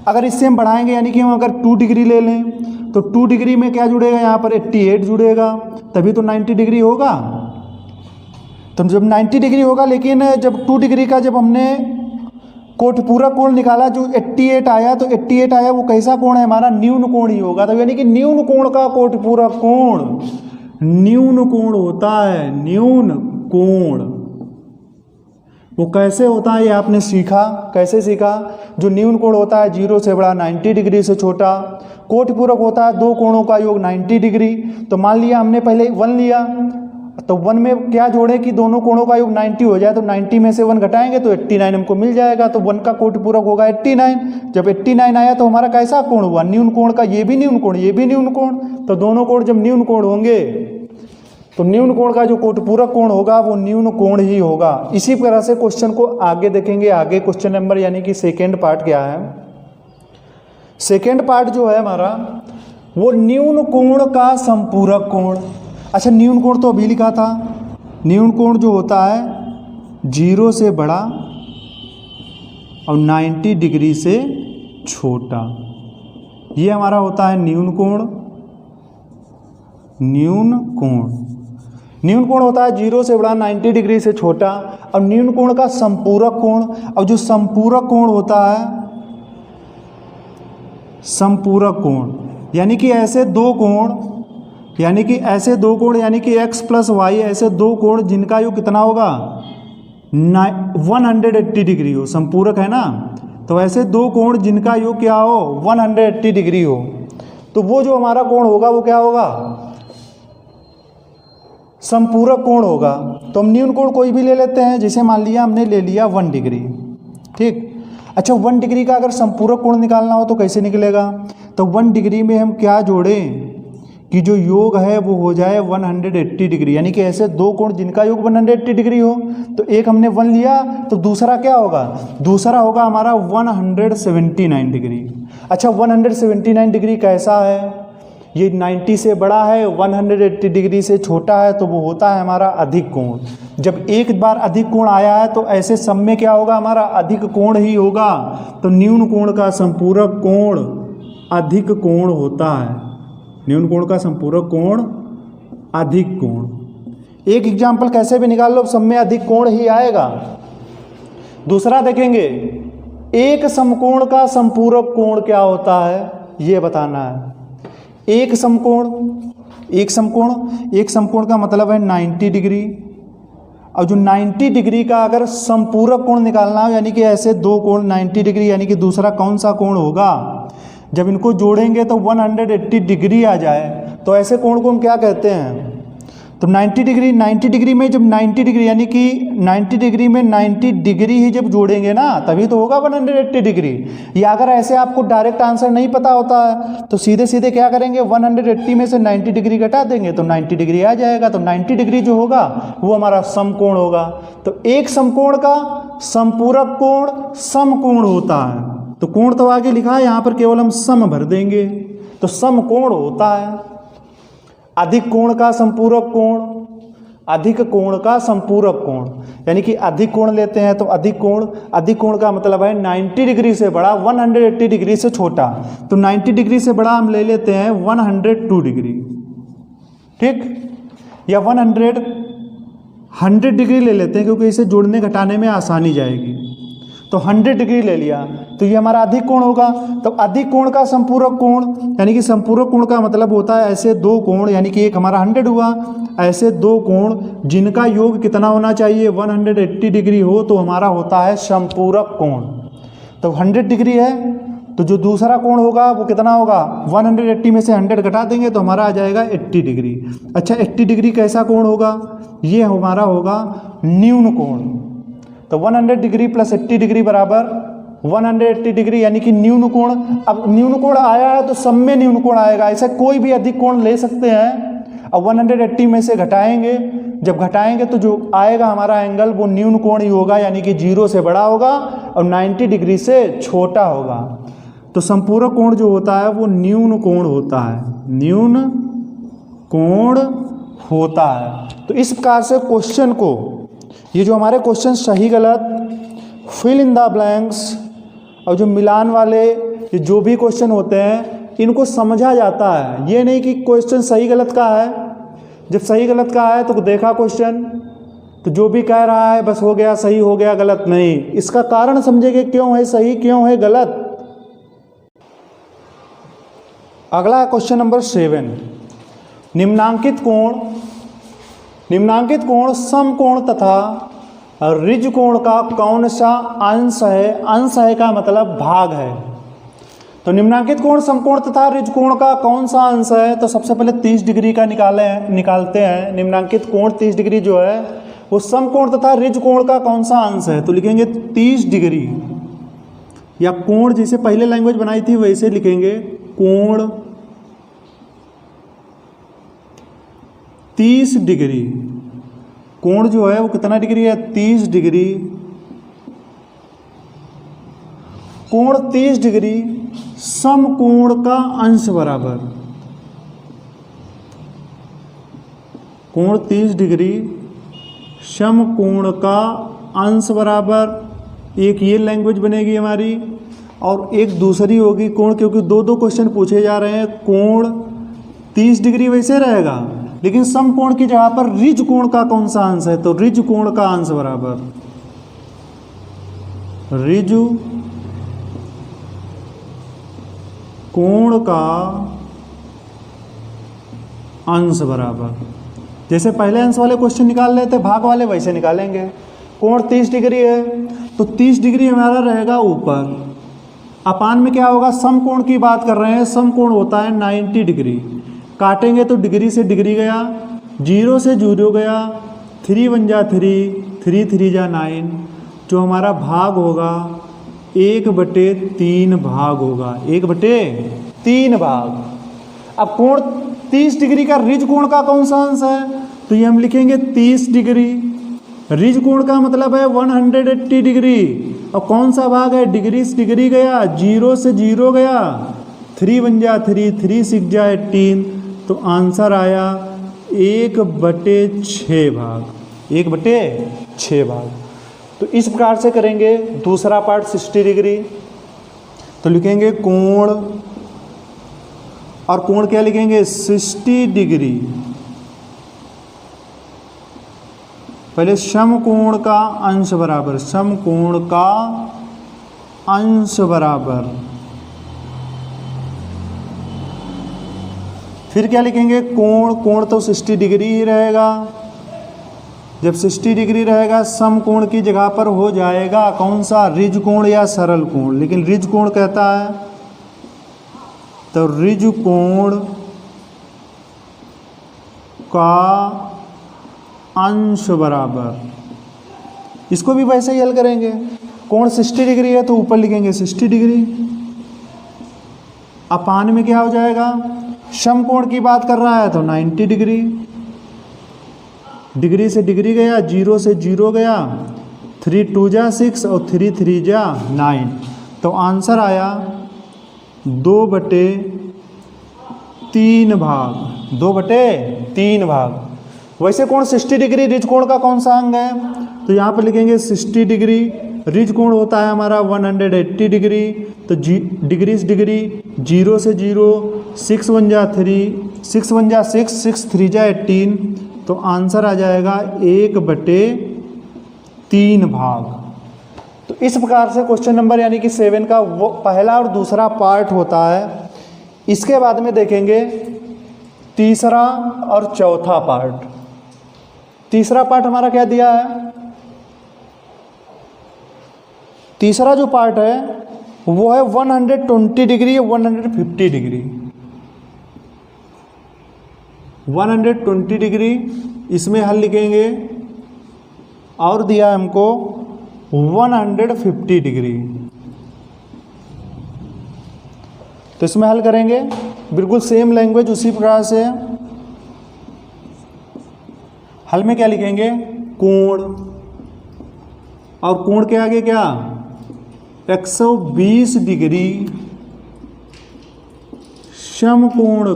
अगर इससे हम बढ़ाएंगे यानी कि हम अगर 2 डिग्री ले लें तो 2 डिग्री में क्या जुड़ेगा? यहाँ पर 88 जुड़ेगा, तभी तो 90 डिग्री होगा। तो जब 90 डिग्री होगा, लेकिन जब 2 डिग्री का जब हमने कोटिपूरक कोण निकाला जो 88 आया, तो 88 आया वो कैसा कोण है? हमारा न्यून कोण ही होगा। तो यानी कि न्यून कोण का कोटिपूरक कोण न्यून कोण होता है। न्यून कोण वो कैसे होता है ये आपने सीखा। कैसे सीखा? जो न्यून कोण होता है 0 से बड़ा 90 डिग्री से छोटा, कोटिपूरक होता है दो कोणों का योग 90 डिग्री। तो मान लिया हमने पहले 1 लिया, तो 1 में क्या जोड़े कि दोनों कोणों का योग 90 हो जाए, तो 90 में से 1 घटाएंगे तो 89 हमको मिल जाएगा। तो 1 का कोटिपूरक होगा 89। जब 89 आया तो हमारा कैसा कोण हुआ? न्यून कोण का। ये भी न्यून कोण, ये भी न्यून कोण। तो दोनों कोण जब न्यून कोण होंगे तो न्यून कोण का जो कोटिपूरक कोण होगा वो न्यून कोण ही होगा। इसी तरह से क्वेश्चन को आगे देखेंगे। आगे क्वेश्चन नंबर यानी कि सेकेंड पार्ट क्या है? सेकेंड पार्ट जो है हमारा वो न्यून कोण का संपूरक कोण। अच्छा न्यून कोण तो अभी लिखा था। न्यून कोण जो होता है 0 से बड़ा और 90 डिग्री से छोटा, ये हमारा होता है न्यून कोण। न्यून कोण, न्यून कोण होता है 0 से बड़ा 90 डिग्री से छोटा। और न्यून कोण का संपूरक कोण, और जो संपूरक कोण होता है, संपूरक कोण यानी कि ऐसे दो कोण, यानी कि ऐसे दो कोण यानी कि x प्लस वाई, ऐसे दो कोण जिनका योग कितना होगा 180 डिग्री हो। संपूरक है ना, तो ऐसे दो कोण जिनका योग क्या हो 180 डिग्री हो, तो वो जो हमारा कोण होगा वो क्या होगा? संपूरक कोण होगा। तो हम न्यून कोण कोई भी ले लेते हैं, जैसे मान लिया हमने ले लिया 1 डिग्री, ठीक। अच्छा 1 डिग्री का अगर संपूरक कोण निकालना हो तो कैसे निकलेगा? तो 1 डिग्री में हम क्या जोड़ें कि जो योग है वो हो जाए 180 डिग्री, यानी कि ऐसे दो कोण जिनका योग 180 डिग्री हो। तो एक हमने 1 लिया तो दूसरा क्या होगा? दूसरा होगा हमारा 179 डिग्री। अच्छा 179 डिग्री कैसा है? ये 90 से बड़ा है, 180 डिग्री से छोटा है, तो वो होता है हमारा अधिक कोण। जब एक बार अधिक कोण आया है तो ऐसे सब में क्या होगा? हमारा अधिक कोण ही होगा। तो न्यून कोण का संपूरक कोण अधिक कोण होता है। न्यून कोण का संपूरक कोण अधिक कोण। एक एग्जाम्पल कैसे भी निकाल लो, सब में अधिक कोण ही आएगा। दूसरा देखेंगे, एक समकोण का संपूरक कोण क्या होता है ये बताना है। एक समकोण, एक समकोण का मतलब है 90 डिग्री। और जो 90 डिग्री का अगर संपूरक कोण निकालना हो, यानी कि ऐसे दो कोण 90 डिग्री, यानी कि दूसरा कौन सा कोण होगा? जब इनको जोड़ेंगे तो 180 डिग्री आ जाए, तो ऐसे कोण को हम क्या कहते हैं? तो 90 डिग्री में जब 90 डिग्री यानी कि 90 डिग्री में 90 डिग्री ही जब जोड़ेंगे ना तभी तो होगा 180 डिग्री। या अगर ऐसे आपको डायरेक्ट आंसर नहीं पता होता है तो सीधे सीधे क्या करेंगे, 180 में से 90 डिग्री घटा देंगे तो 90 डिग्री आ जाएगा। तो 90 डिग्री जो होगा वो हमारा समकोण होगा। तो एक समकोण का संपूरक कोण समकोण होता है। तो कोण तो आगे लिखा है, यहाँ पर केवल हम सम भर देंगे तो समकोण होता है। अधिक कोण का संपूरक कोण, अधिक कोण का संपूरक कोण, यानी कि अधिक कोण लेते हैं तो अधिक कोण का मतलब है 90 डिग्री से बड़ा 180 डिग्री से छोटा। तो 90 डिग्री से बड़ा हम ले लेते हैं 102 डिग्री, ठीक, या 100 डिग्री ले लेते हैं क्योंकि इसे जोड़ने घटाने में आसानी जाएगी। तो 100 डिग्री ले लिया तो ये हमारा अधिक कोण होगा। तो अधिक कोण का संपूरक कोण, यानी कि संपूरक कोण का मतलब होता है ऐसे दो कोण, यानी कि एक हमारा 100 हुआ, ऐसे दो कोण जिनका योग कितना होना चाहिए 180 डिग्री हो तो हमारा होता है संपूरक कोण। तो 100 डिग्री है तो जो दूसरा कोण होगा वो कितना होगा, 180 में से 100 घटा देंगे तो हमारा आ जाएगा 80 डिग्री। अच्छा 80 डिग्री कैसा कोण होगा, ये हमारा होगा न्यून कोण। तो 100 डिग्री प्लस 80 डिग्री बराबर 180 डिग्री, यानी कि न्यून कोण। अब न्यून कोण आया है तो सब में न्यून कोण आएगा, ऐसा कोई भी अधिक कोण ले सकते हैं। अब 180 में से घटाएंगे, जब घटाएंगे तो जो आएगा हमारा एंगल वो न्यून कोण ही होगा, यानी कि 0 से बड़ा होगा और 90 डिग्री से छोटा होगा। तो संपूरक कोण जो होता है वो न्यून कोण होता है, न्यून कोण होता है। तो इस प्रकार से क्वेश्चन को, ये जो हमारे क्वेश्चन सही गलत, फिल इन द ब्लैंक्स और जो मिलान वाले ये जो भी क्वेश्चन होते हैं इनको समझा जाता है। ये नहीं कि क्वेश्चन सही गलत का है, जब सही गलत का है तो देखा क्वेश्चन तो जो भी कह रहा है बस हो गया सही हो गया गलत नहीं, इसका कारण समझेंगे क्यों है सही क्यों है गलत। अगला है क्वेश्चन नंबर 7। निम्नांकित कोण समकोण तथा ऋज कोण का कौन सा अंश है। अंश है का मतलब भाग है। तो निम्नांकित कोण समकोण तथा ऋज कोण का कौन सा अंश है, तो सबसे पहले 30 डिग्री का निकालते हैं। निम्नांकित कोण 30 डिग्री जो है वो समकोण तथा ऋज कोण का कौन सा अंश है। तो लिखेंगे 30 डिग्री, या कोण जैसे पहले लैंग्वेज बनाई थी वैसे लिखेंगे कोण 30 डिग्री। कोण जो है वो कितना डिग्री है, 30 डिग्री। कोण 30 डिग्री समकोण का अंश बराबर, कोण 30 डिग्री समकोण का अंश बराबर। एक ये लैंग्वेज बनेगी हमारी और एक दूसरी होगी कोण, क्योंकि दो क्वेश्चन पूछे जा रहे हैं। कोण 30 डिग्री वैसे रहेगा लेकिन समकोण की जगह पर ऋज कोण का कौन सा अंश है, तो ऋज कोण का अंश बराबर ऋज कोण का अंश बराबर। जैसे पहले अंश वाले क्वेश्चन निकाल लेते भाग वाले वैसे निकालेंगे। कोण 30 डिग्री है तो 30 डिग्री हमारा रहेगा ऊपर, अपान में क्या होगा, समकोण की बात कर रहे हैं, समकोण होता है 90 डिग्री। काटेंगे तो डिग्री से डिग्री गया, 0 से 0 गया, 3 1 जा 3, 3 3 जा 9, जो हमारा भाग होगा 1/3 भाग होगा, 1/3 भाग। अब कोण 30 डिग्री का ऋज कोण का कौन सा अंश है, तो ये हम लिखेंगे 30 डिग्री। ऋज कोण का मतलब है 180 डिग्री, और कौन सा भाग है, डिग्री से डिग्री गया, 0 से 0 गया, 3 1 जा 3, 3 6 जा 18, तो आंसर आया 1/6 भाग, 1/6 भाग। तो इस प्रकार से करेंगे। दूसरा पार्ट 60 डिग्री, तो लिखेंगे कोण, और कोण क्या लिखेंगे 60 डिग्री। पहले समकोण का अंश बराबर, समकोण का अंश बराबर, फिर क्या लिखेंगे कोण, कोण तो 60 डिग्री ही रहेगा। जब 60 डिग्री रहेगा समकोण की जगह पर हो जाएगा कौन सा, ऋज कोण या सरल कोण, लेकिन ऋज कोण कहता है तो ऋज कोण का अंश बराबर, इसको भी वैसे ही हल करेंगे। कोण 60 डिग्री है तो ऊपर लिखेंगे 60 डिग्री, अपान में क्या हो जाएगा, समकोण की बात कर रहा है तो 90 डिग्री, डिग्री से डिग्री गया, जीरो से जीरो गया, 3 2 जा 6 और 3 3 जा 9, तो आंसर आया 2/3 भाग, 2/3 भाग। वैसे कोण 60 डिग्री रिज कोण का कौन सा अंग है, तो यहाँ पर लिखेंगे 60 डिग्री, रिज कोण होता है हमारा 180 डिग्री, तो डिग्री से डिग्री, जीरो से जीरो, 6 1 जा 3, 6 1 जा 6, 6 3 जा 18, तो आंसर आ जाएगा 1/3 भाग। तो इस प्रकार से क्वेश्चन नंबर यानी कि 7 का वो पहला और दूसरा पार्ट होता है। इसके बाद में देखेंगे तीसरा और चौथा पार्ट। तीसरा पार्ट हमारा क्या दिया है, तीसरा जो पार्ट है वो है 120 डिग्री 150 डिग्री, 120 डिग्री, इसमें हल लिखेंगे, और दिया है हमको 150 डिग्री, तो इसमें हल करेंगे बिल्कुल सेम लैंग्वेज उसी प्रकार से। हल में क्या लिखेंगे, कोण, और कोण के आगे क्या 120 डिग्री समकोण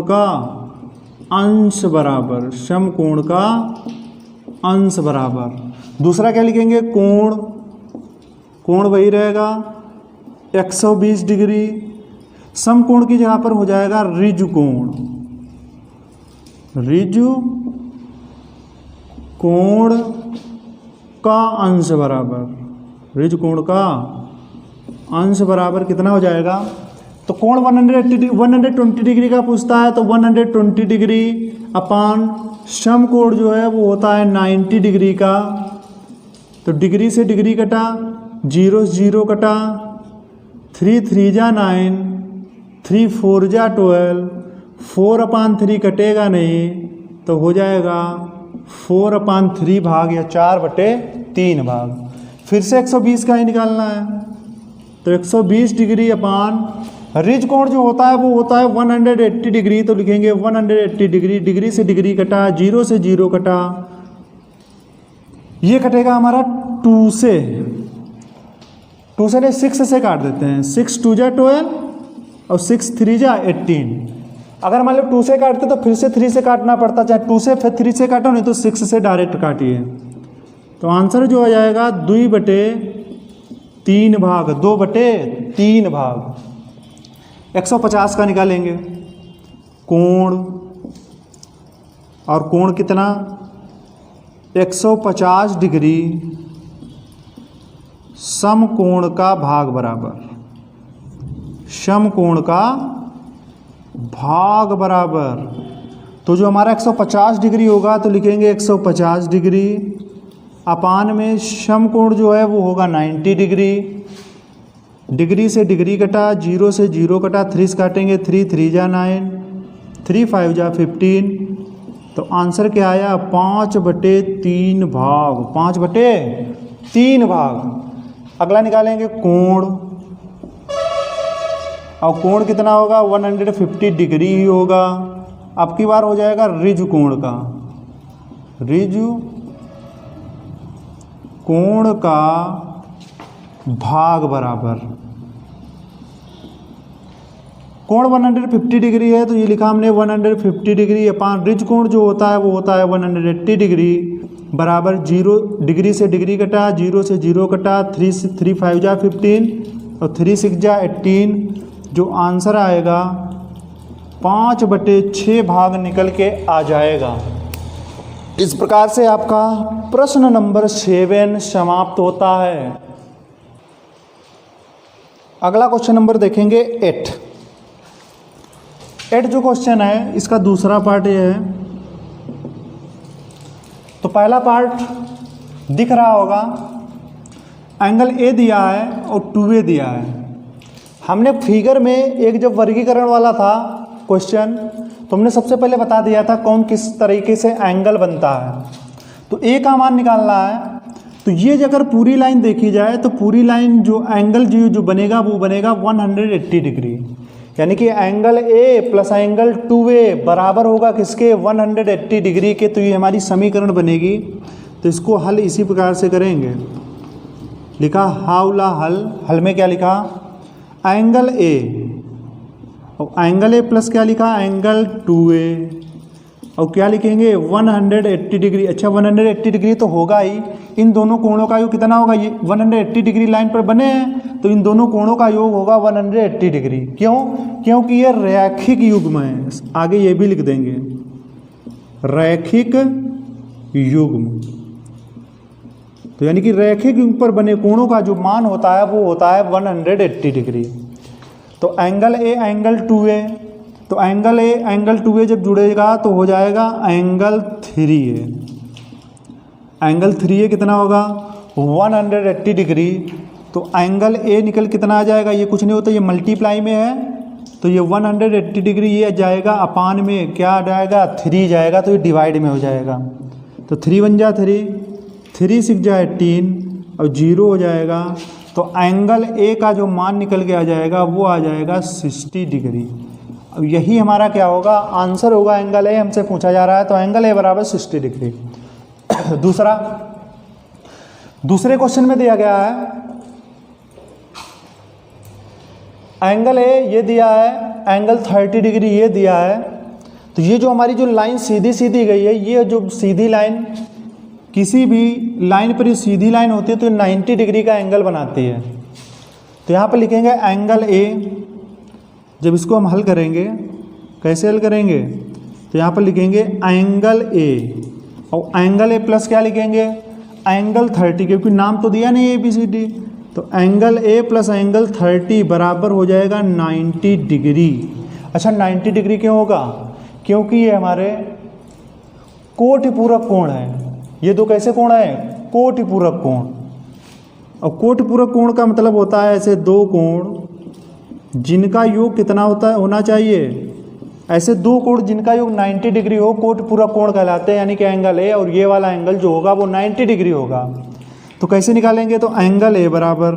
का अंश बराबर, समकोण का अंश बराबर। दूसरा क्या लिखेंगे, कोण, कोण वही रहेगा 120 डिग्री, समकोण की जगह पर हो जाएगा ऋजु कोण, ऋजु कोण का अंश बराबर, ऋजु कोण का अंश बराबर कितना हो जाएगा, तो कोण 120 डिग्री का पूछता है तो 120 डिग्री अपान समकोण जो है वो होता है 90 डिग्री का, तो डिग्री से डिग्री कटा, जीरो से जीरो कटा, 3 3 जा 9, 3 4 जा 12, 4/3 कटेगा नहीं तो हो जाएगा 4/3 भाग या 4/3 भाग। फिर से 120 का ही निकालना है, तो 120 डिग्री अपान रिज कोण जो होता है वो होता है 180 डिग्री, तो लिखेंगे 180 डिग्री, डिग्री से डिग्री कटा, जीरो से जीरो कटा, ये कटेगा हमारा 2 से, 2 से नहीं 6 से काट देते हैं, 6 2 जा 12 और 6 3 जा 18। अगर मान लो 2 से काटते तो फिर से 3 से काटना पड़ता, चाहे 2 से फिर 3 से काटो, नहीं तो 6 से डायरेक्ट काटिए। तो आंसर जो आ जाएगा 2/3 भाग, 2/3 भाग। 150 का निकालेंगे कोण, और कोण कितना 150 डिग्री समकोण का भाग बराबर, समकोण का भाग बराबर। तो जो हमारा 150 डिग्री होगा तो लिखेंगे 150 डिग्री अपान में समकोण जो है वो होगा 90 डिग्री, डिग्री से डिग्री कटा, जीरो से जीरो कटा, 3 से काटेंगे, 3 3 जा 9, 3 5 जा 15, तो आंसर क्या आया 5/3 भाग, 5/3 भाग। अगला निकालेंगे कोण, और कोण कितना होगा 150 डिग्री ही होगा। अब की बार हो जाएगा ऋजु कोण का, ऋजु कोण का भाग बराबर। कोण 150 डिग्री है तो ये लिखा हमने 150 डिग्री अपान ऋज कोण जो होता है वो होता है 180 डिग्री बराबर, जीरो डिग्री से डिग्री कटा, जीरो से जीरो कटा, 3 5 जा 15 और 3 6 जा 18, जो आंसर आएगा 5/6 भाग निकल के आ जाएगा। इस प्रकार से आपका प्रश्न नंबर 7 समाप्त होता है। अगला क्वेश्चन नंबर देखेंगे 8 जो क्वेश्चन है इसका दूसरा पार्ट ये है। तो पहला पार्ट दिख रहा होगा, एंगल ए दिया है और 2a दिया है। हमने फिगर में एक जब वर्गीकरण वाला था क्वेश्चन, तुमने सबसे पहले बता दिया था कौन किस तरीके से एंगल बनता है। तो ए का मान निकालना है। तो ये अगर पूरी लाइन देखी जाए तो पूरी लाइन जो एंगल जो बनेगा वो बनेगा 180 डिग्री, यानी कि एंगल ए प्लस एंगल 2ए बराबर होगा किसके, 180 डिग्री के। तो ये हमारी समीकरण बनेगी। तो इसको हल इसी प्रकार से करेंगे। लिखा हाउला हल में क्या लिखा, एंगल ए और एंगल ए प्लस क्या लिखा, एंगल 2ए, और क्या लिखेंगे 180 डिग्री। अच्छा 180 डिग्री तो होगा ही, इन दोनों कोणों का योग कितना होगा, ये 180 डिग्री लाइन पर बने हैं तो इन दोनों कोणों का योग होगा 180 डिग्री। क्यों, क्योंकि ये रैखिक युग्म है। आगे ये भी लिख देंगे, रैखिक युग्म। तो यानी कि रैखिक युग्म पर बने कोणों का जो मान होता है वो होता है 180 डिग्री। तो एंगल ए एंगल 2ए, तो एंगल ए एंगल 2ए जब जुड़ेगा तो हो जाएगा एंगल 3ए। एंगल 3ए कितना होगा 180 डिग्री। तो एंगल ए निकल कितना आ जाएगा, ये कुछ नहीं होता, ये मल्टीप्लाई में है तो ये 180 डिग्री ये जाएगा अपान में क्या आ जाएगा 3 जाएगा, तो ये डिवाइड में हो जाएगा। तो 3 बन जा 3, 3 6 जाए 3 और 0 हो जाएगा। तो एंगल ए का जो मान निकल के आ जाएगा वो आ जाएगा 60 डिग्री। अब यही हमारा क्या होगा, आंसर होगा। एंगल ए हमसे पूछा जा रहा है तो एंगल ए बराबर 60 डिग्री। दूसरे क्वेश्चन में दिया गया है एंगल ए ये दिया है, एंगल 30 डिग्री ये दिया है। तो ये जो हमारी जो लाइन सीधी सीधी गई है, ये जो सीधी लाइन किसी भी लाइन पर ये सीधी लाइन होती है तो 90 डिग्री का एंगल बनाती है। तो यहाँ पर लिखेंगे एंगल ए। जब इसको हम हल करेंगे, कैसे हल करेंगे, तो यहाँ पर लिखेंगे एंगल ए और एंगल ए प्लस क्या लिखेंगे, एंगल 30, क्योंकि नाम तो दिया नहीं ABCD। तो एंगल ए प्लस एंगल 30 बराबर हो जाएगा 90 डिग्री। अच्छा 90 डिग्री क्यों होगा, क्योंकि ये हमारे कोटिपूरक कोण है। ये दो कैसे कोण है, कोटिपूरक कोण। और कोटिपूरक कोण का मतलब होता है ऐसे दो कोण जिनका योग कितना होना चाहिए, ऐसे दो कोण जिनका योग 90 डिग्री हो, कोटिपूरक कोण कहलाते हैं। यानी कि एंगल ए और ये वाला एंगल जो होगा वो 90 डिग्री होगा। तो कैसे निकालेंगे, तो एंगल ए बराबर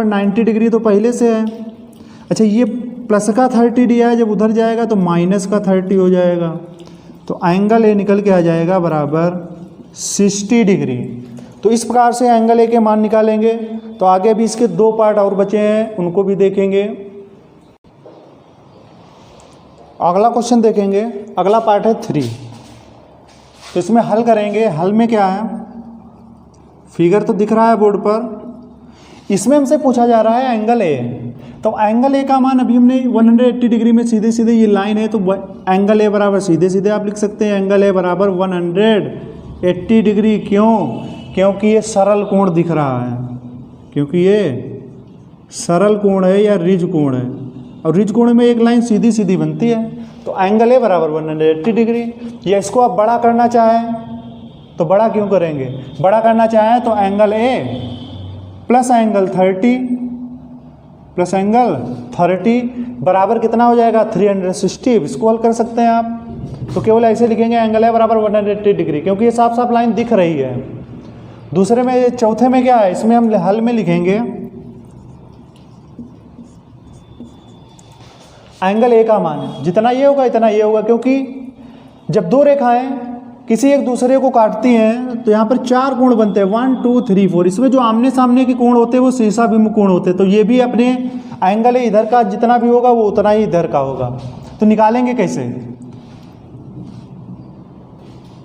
90 डिग्री तो पहले से है। अच्छा ये प्लस का 30 दिया है, जब उधर जाएगा तो माइनस का 30 हो जाएगा। तो एंगल ए निकल के आ जाएगा बराबर 60 डिग्री। तो इस प्रकार से एंगल ए के मान निकालेंगे। तो आगे भी इसके दो पार्ट और बचे हैं, उनको भी देखेंगे। अगला क्वेश्चन देखेंगे, अगला पार्ट है 3। तो इसमें हल करेंगे। हल में क्या है, फिगर तो दिख रहा है बोर्ड पर। इसमें हमसे पूछा जा रहा है एंगल ए। तो एंगल ए का मान अभी हमने 180 डिग्री में सीधे सीधे ये लाइन है, तो एंगल ए बराबर सीधे सीधे आप लिख सकते हैं एंगल ए बराबर 180 डिग्री। क्यों, क्योंकि ये सरल कोण दिख रहा है, क्योंकि ये सरल कोण है या रिज कोण है, और रिज कोण में एक लाइन सीधी सीधी बनती है। तो एंगल ए बराबर 180 डिग्री। या इसको आप बड़ा करना चाहें तो बड़ा क्यों करेंगे, बड़ा करना चाहें तो एंगल ए प्लस एंगल 30 बराबर कितना हो जाएगा 360। इसको हल कर सकते हैं आप। तो केवल ऐसे लिखेंगे एंगल ए बराबर 180 डिग्री, क्योंकि ये साफ साफ लाइन दिख रही है। दूसरे में, चौथे में क्या है, इसमें हम हल में लिखेंगे एंगल ए का मान जितना ये होगा इतना ये होगा, क्योंकि जब दो रेखाएं किसी एक दूसरे को काटती हैं तो यहाँ पर 4 कोण बनते हैं, 1 2 3 4। इसमें जो आमने सामने के कोण होते हैं वो शीर्षाभिमुख कोण होते हैं। तो ये भी अपने एंगल ए इधर का जितना भी होगा वो उतना ही इधर का होगा। तो निकालेंगे कैसे,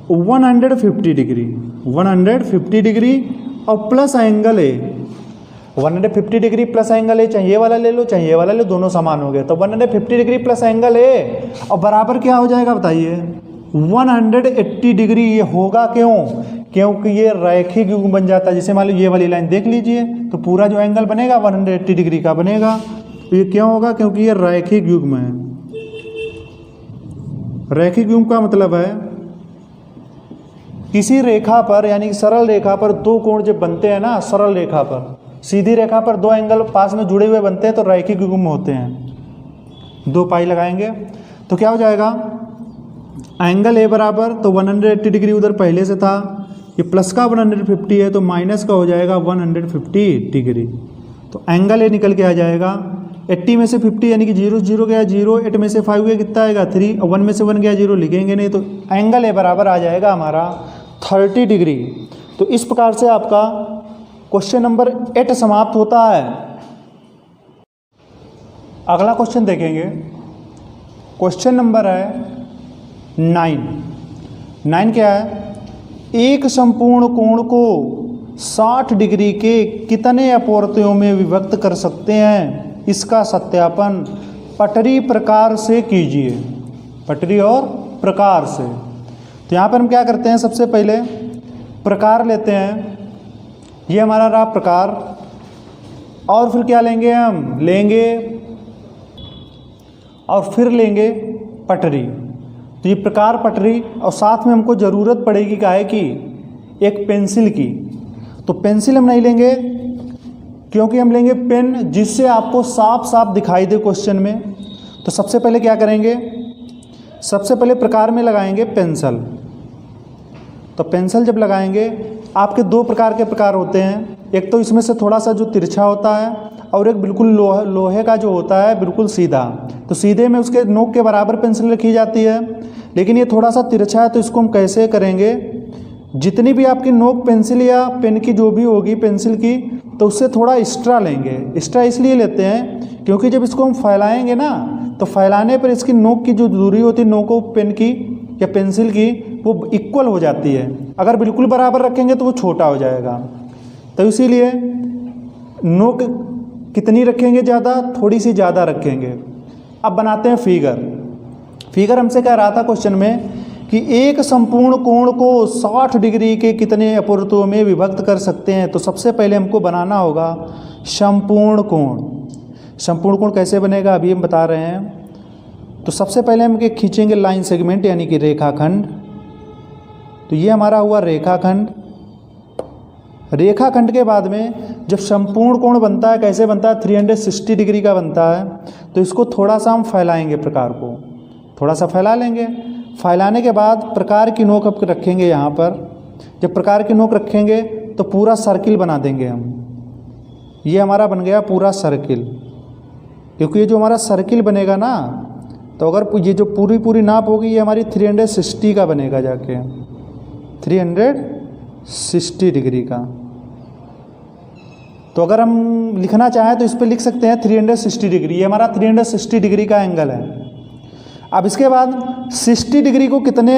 150 डिग्री और plus angle A 150 degree plus angle A, चाहे ये वाला ले लो चाहे ये वाला ले लो, दोनों समान हो गए। तो 150 डिग्री प्लस एंगल ए और बराबर क्या हो जाएगा बताइए, 180 डिग्री। ये होगा क्यों, क्योंकि ये रैखिक युग्म बन जाता है। जैसे मान लो ये वाली लाइन देख लीजिए, तो पूरा जो एंगल बनेगा 180 डिग्री का बनेगा। तो ये क्यों होगा, क्योंकि ये रैखिक युग्म है। रैखिक युग्म का मतलब है किसी रेखा पर, यानी कि सरल रेखा पर दो कोण जब बनते हैं ना, सरल रेखा पर, सीधी रेखा पर दो एंगल पास में जुड़े हुए बनते हैं तो रैखिक युग्म होते हैं। 2 पाई लगाएंगे। तो तो क्या हो जाएगा, एंगल ए बराबर, तो 180 डिग्री उधर पहले से था, ये प्लस का 150 है तो माइनस का हो जाएगा 150 डिग्री। तो एंगल ए निकल के आ जाएगा 80 में से 50 यानी कि 0 0 गया 0, 8 में से 5 गया कितना आएगा 3, और 1 में से 1 गया 0, लिखेंगे नहीं, तो एंगल ए बराबर आ जाएगा हमारा 30 डिग्री। तो इस प्रकार से आपका क्वेश्चन नंबर 8 समाप्त होता है। अगला क्वेश्चन देखेंगे, क्वेश्चन नंबर है 9 क्या है, एक संपूर्ण कोण को 60 डिग्री के कितने अपवर्त्यों में विभक्त कर सकते हैं, इसका सत्यापन पटरी प्रकार से कीजिए। पटरी और प्रकार से, तो यहाँ पर हम क्या करते हैं, सबसे पहले प्रकार लेते हैं, ये हमारा रहा प्रकार, और फिर क्या लेंगे, हम लेंगे और फिर लेंगे पटरी। तो ये प्रकार पटरी, और साथ में हमको ज़रूरत पड़ेगी काहे की, एक पेंसिल की। तो पेंसिल हम नहीं लेंगे क्योंकि हम लेंगे पेन, जिससे आपको साफ साफ दिखाई दे क्वेश्चन में। तो सबसे पहले क्या करेंगे, सबसे पहले प्रकार में लगाएंगे पेंसिल। तो पेंसिल जब लगाएंगे, आपके दो प्रकार के प्रकार होते हैं, एक तो इसमें से थोड़ा सा जो तिरछा होता है, और एक बिल्कुल लोहे का जो होता है बिल्कुल सीधा। तो सीधे में उसके नोक के बराबर पेंसिल रखी जाती है, लेकिन ये थोड़ा सा तिरछा है, तो इसको हम कैसे करेंगे, जितनी भी आपकी नोक पेंसिल या पेन की जो भी होगी पेंसिल की, तो उससे थोड़ा एक्स्ट्रा लेंगे। एक्स्ट्रा इसलिए लेते हैं क्योंकि जब इसको हम फैलाएंगे ना, तो फैलाने पर इसकी नोक की जो दूरी होती है नोक पेन की या पेंसिल की, वो इक्वल हो जाती है। अगर बिल्कुल बराबर रखेंगे तो वो छोटा हो जाएगा। तो इसीलिए नोक कितनी रखेंगे, ज़्यादा, थोड़ी सी ज़्यादा रखेंगे। अब बनाते हैं फिगर हमसे कह रहा था क्वेश्चन में कि एक संपूर्ण कोण को 60 डिग्री के कितने अपवर्त्यों में विभक्त कर सकते हैं। तो सबसे पहले हमको बनाना होगा संपूर्ण कोण। संपूर्ण कोण कैसे बनेगा अभी हम बता रहे हैं। तो सबसे पहले हम खींचेंगे लाइन सेगमेंट यानी कि रेखाखंड। तो ये हमारा हुआ रेखाखंड। रेखाखंड के बाद में जब संपूर्ण कोण बनता है, कैसे बनता है, 360 डिग्री का बनता है। तो इसको थोड़ा सा हम फैलाएंगे, प्रकार को थोड़ा सा फैला लेंगे। फैलाने के बाद प्रकार की नोक अब रखेंगे यहाँ पर। जब प्रकार की नोक रखेंगे तो पूरा सर्किल बना देंगे हम। ये हमारा बन गया पूरा सर्किल, क्योंकि ये जो हमारा सर्किल बनेगा ना, तो अगर ये जो पूरी नाप होगी ये हमारी 360 का बनेगा, जाके 360 डिग्री का। तो अगर हम लिखना चाहें तो इस पर लिख सकते हैं 360 डिग्री। ये हमारा 360 डिग्री का एंगल है। अब इसके बाद 60 डिग्री को कितने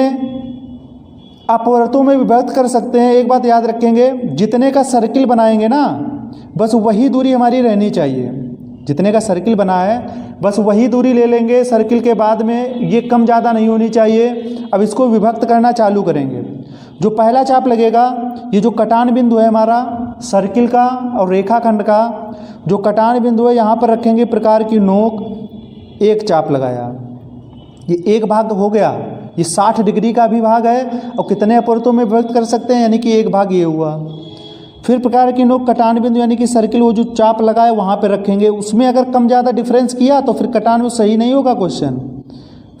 अपवर्तों में विभक्त कर सकते हैं, एक बात याद रखेंगे, जितने का सर्किल बनाएंगे ना, बस वही दूरी हमारी रहनी चाहिए। जितने का सर्किल बना है बस वही दूरी ले लेंगे। सर्किल के बाद में ये कम ज़्यादा नहीं होनी चाहिए। अब इसको विभक्त करना चालू करेंगे। जो पहला चाप लगेगा, ये जो कटान बिंदु है हमारा सर्किल का और रेखाखंड का, जो कटान बिंदु है यहाँ पर रखेंगे प्रकार की नोक। एक चाप लगाया, ये एक भाग हो गया। ये 60 डिग्री का भी भाग है, और कितने अपवर्तों में विभक्त कर सकते हैं, यानी कि एक भाग ये हुआ। फिर प्रकार की नोक कटान बिंदु यानी कि सर्किल, वो जो चाप लगाए वहाँ पे रखेंगे। उसमें अगर कम ज़्यादा डिफरेंस किया तो फिर कटान में सही नहीं होगा क्वेश्चन।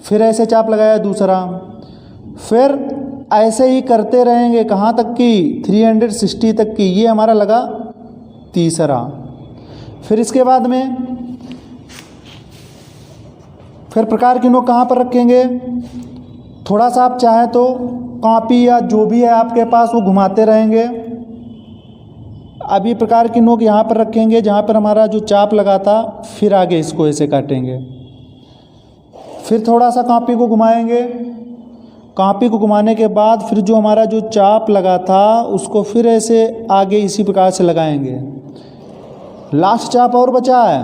फिर ऐसे चाप लगाया दूसरा, फिर ऐसे ही करते रहेंगे कहाँ तक की 360 तक की। ये हमारा लगा तीसरा। फिर इसके बाद में फिर प्रकार की नोक कहाँ पर रखेंगे, थोड़ा सा आप चाहें तो कॉपी या जो भी है आपके पास वो घुमाते रहेंगे। अभी प्रकार की नोक यहाँ पर रखेंगे जहाँ पर हमारा जो चाप लगा था, फिर आगे इसको ऐसे काटेंगे। फिर थोड़ा सा कॉपी को घुमाएंगे। कॉपी को घुमाने के बाद फिर जो हमारा जो चाप लगा था उसको फिर ऐसे आगे इसी प्रकार से लगाएंगे। लास्ट चाप और बचा है,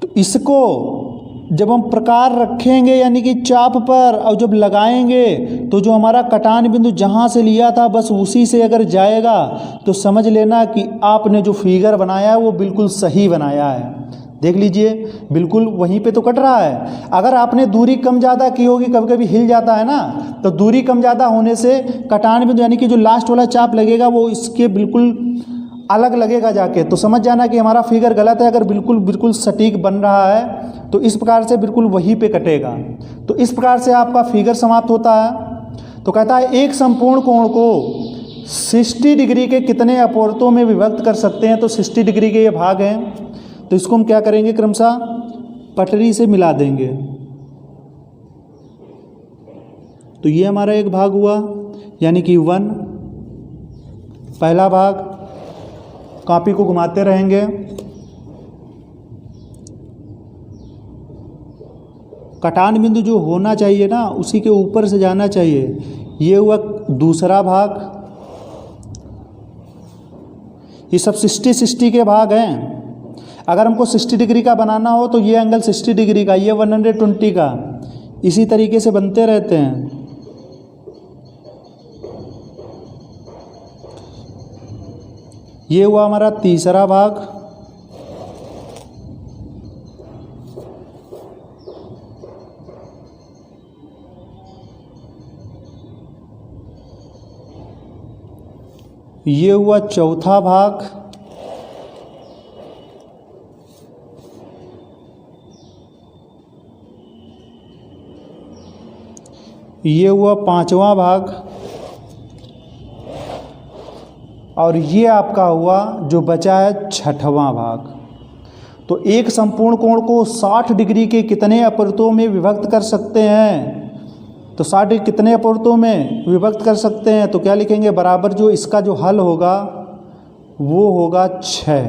तो इसको जब हम प्रकार रखेंगे यानी कि चाप पर, और जब लगाएंगे तो जो हमारा कटान बिंदु जहाँ से लिया था बस उसी से अगर जाएगा तो समझ लेना कि आपने जो फिगर बनाया है वो बिल्कुल सही बनाया है। देख लीजिए, बिल्कुल वहीं पे तो कट रहा है। अगर आपने दूरी कम ज़्यादा की होगी, कभी कभी हिल जाता है ना, तो दूरी कम ज़्यादा होने से कटान बिंदु यानी कि जो लास्ट वाला चाप लगेगा वो इसके बिल्कुल अलग लगेगा जाके तो समझ जाना कि हमारा फिगर गलत है। अगर बिल्कुल बिल्कुल सटीक बन रहा है तो इस प्रकार से बिल्कुल वहीं पे कटेगा। तो इस प्रकार से आपका फिगर समाप्त होता है। तो कहता है एक संपूर्ण कोण को 60 डिग्री के कितने अपवर्तों में विभक्त कर सकते हैं। तो 60 डिग्री के ये भाग हैं, तो इसको हम क्या करेंगे, क्रमशः पटरी से मिला देंगे। तो ये हमारा एक भाग हुआ, यानी कि 1 पहला भाग। कॉपी को घुमाते रहेंगे। कटान बिंदु जो होना चाहिए ना उसी के ऊपर से जाना चाहिए। ये हुआ दूसरा भाग। ये सब 60 के भाग हैं। अगर हमको 60 डिग्री का बनाना हो तो ये एंगल 60 डिग्री का, ये 120 का, इसी तरीके से बनते रहते हैं। ये हुआ हमारा तीसरा भाग। ये हुआ चौथा भाग। ये हुआ पांचवा भाग। और ये आपका हुआ जो बचा है छठवां भाग। तो एक संपूर्ण कोण को 60 डिग्री के कितने अपवर्तों में विभक्त कर सकते हैं। तो 60 कितने अपवर्तों में विभक्त कर सकते हैं, तो क्या लिखेंगे, बराबर जो इसका जो हल होगा वो होगा 6,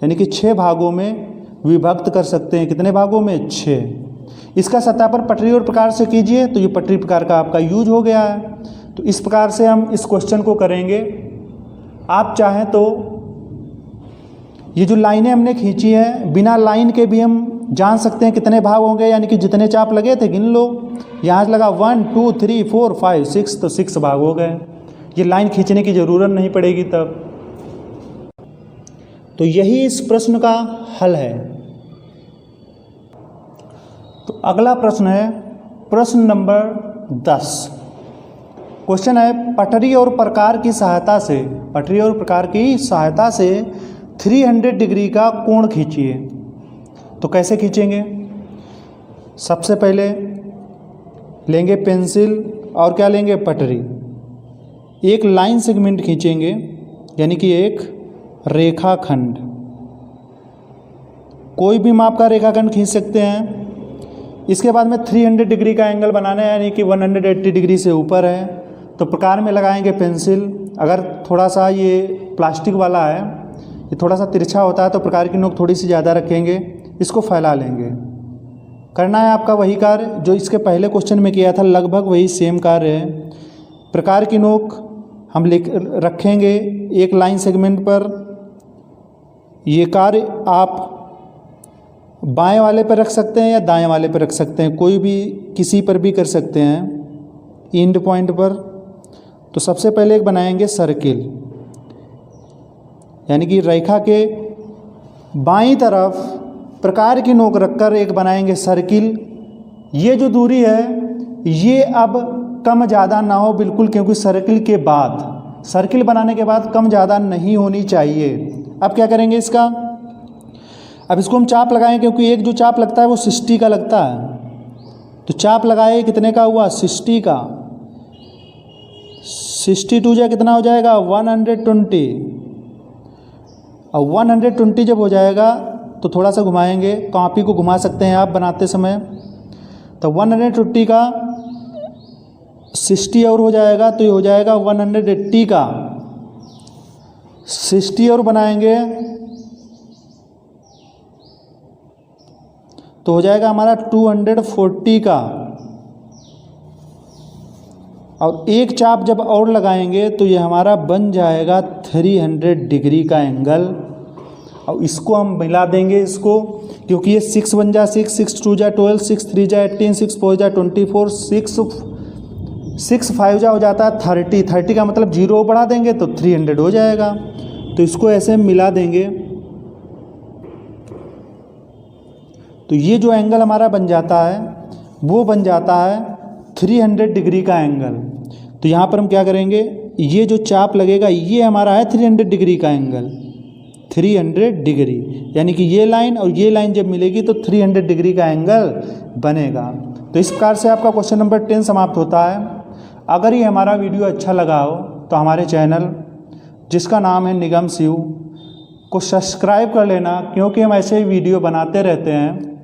यानी कि 6 भागों में विभक्त कर सकते हैं। कितने भागों में, 6। इसका सतह पर पटरी और प्रकार से कीजिए, तो ये पटरी प्रकार का आपका यूज हो गया है। तो इस प्रकार से हम इस क्वेश्चन को करेंगे। आप चाहें तो ये जो लाइनें हमने खींची हैं, बिना लाइन के भी हम जान सकते हैं कितने भाग होंगे, यानी कि जितने चाप लगे थे गिन लो। यहाँ से लगा 1 2 3 4 5 6, तो 6 भाग हो गए। ये लाइन खींचने की ज़रूरत नहीं पड़ेगी तब। तो यही इस प्रश्न का हल है। तो अगला प्रश्न है प्रश्न नंबर 10। क्वेश्चन है पटरी और प्रकार की सहायता से 300 डिग्री का कोण खींचिए। तो कैसे खींचेंगे, सबसे पहले लेंगे पेंसिल और क्या लेंगे, पटरी। एक लाइन सेगमेंट खींचेंगे, यानी कि एक रेखाखंड। कोई भी माप का रेखाखंड खींच सकते हैं। इसके बाद में 300 डिग्री का एंगल बनाना है, यानी कि 180 डिग्री से ऊपर है। तो प्रकार में लगाएंगे पेंसिल। अगर थोड़ा सा ये प्लास्टिक वाला है, ये थोड़ा सा तिरछा होता है, तो प्रकार की नोक थोड़ी सी ज़्यादा रखेंगे, इसको फैला लेंगे। करना है आपका वही कार्य जो इसके पहले क्वेश्चन में किया था, लगभग वही सेम कार्य है। प्रकार की नोक हम रखेंगे एक लाइन सेगमेंट पर। ये कार्य आप बाएं वाले पर रख सकते हैं या दाएं वाले पर रख सकते हैं, कोई भी किसी पर भी कर सकते हैं एंड पॉइंट पर। तो सबसे पहले एक बनाएंगे सर्किल, यानी कि रेखा के बाईं तरफ प्रकार की नोक रखकर एक बनाएंगे सर्किल। ये जो दूरी है ये अब कम ज़्यादा ना हो बिल्कुल, क्योंकि सर्किल बनाने के बाद कम ज़्यादा नहीं होनी चाहिए। अब क्या करेंगे इसका, अब इसको हम चाप लगाएं, क्योंकि एक जो चाप लगता है वो 60 का लगता है। तो चाप लगाए, कितने का हुआ, 60 का। 62 जा कितना हो जाएगा, 120। और 120 जब हो जाएगा तो थोड़ा सा घुमाएंगे, कॉपी को घुमा सकते हैं आप बनाते समय। तो 120 का 60 और हो जाएगा, तो ये हो जाएगा 180 का। 60 और बनाएंगे तो हो जाएगा हमारा 240 का। और एक चाप जब और लगाएंगे तो ये हमारा बन जाएगा 300 डिग्री का एंगल। और इसको हम मिला देंगे इसको, क्योंकि ये 6 1 जा 6, 6 2 जा 12, 6 3 जा 18, 6 4 जा 24, 6 5 जा हो जाता है 30। 30 का मतलब 0 बढ़ा देंगे तो 300 हो जाएगा। तो इसको ऐसे मिला देंगे, तो ये जो एंगल हमारा बन जाता है वो बन जाता है 300 डिग्री का एंगल। तो यहाँ पर हम क्या करेंगे, ये जो चाप लगेगा ये हमारा है 300 डिग्री का एंगल, 300 डिग्री, यानी कि ये लाइन और ये लाइन जब मिलेगी तो 300 डिग्री का एंगल बनेगा। तो इस प्रकार से आपका क्वेश्चन नंबर 10 समाप्त होता है। अगर ये हमारा वीडियो अच्छा लगा हो तो हमारे चैनल जिसका नाम है निगम शिव को सब्सक्राइब कर लेना, क्योंकि हम ऐसे ही वीडियो बनाते रहते हैं।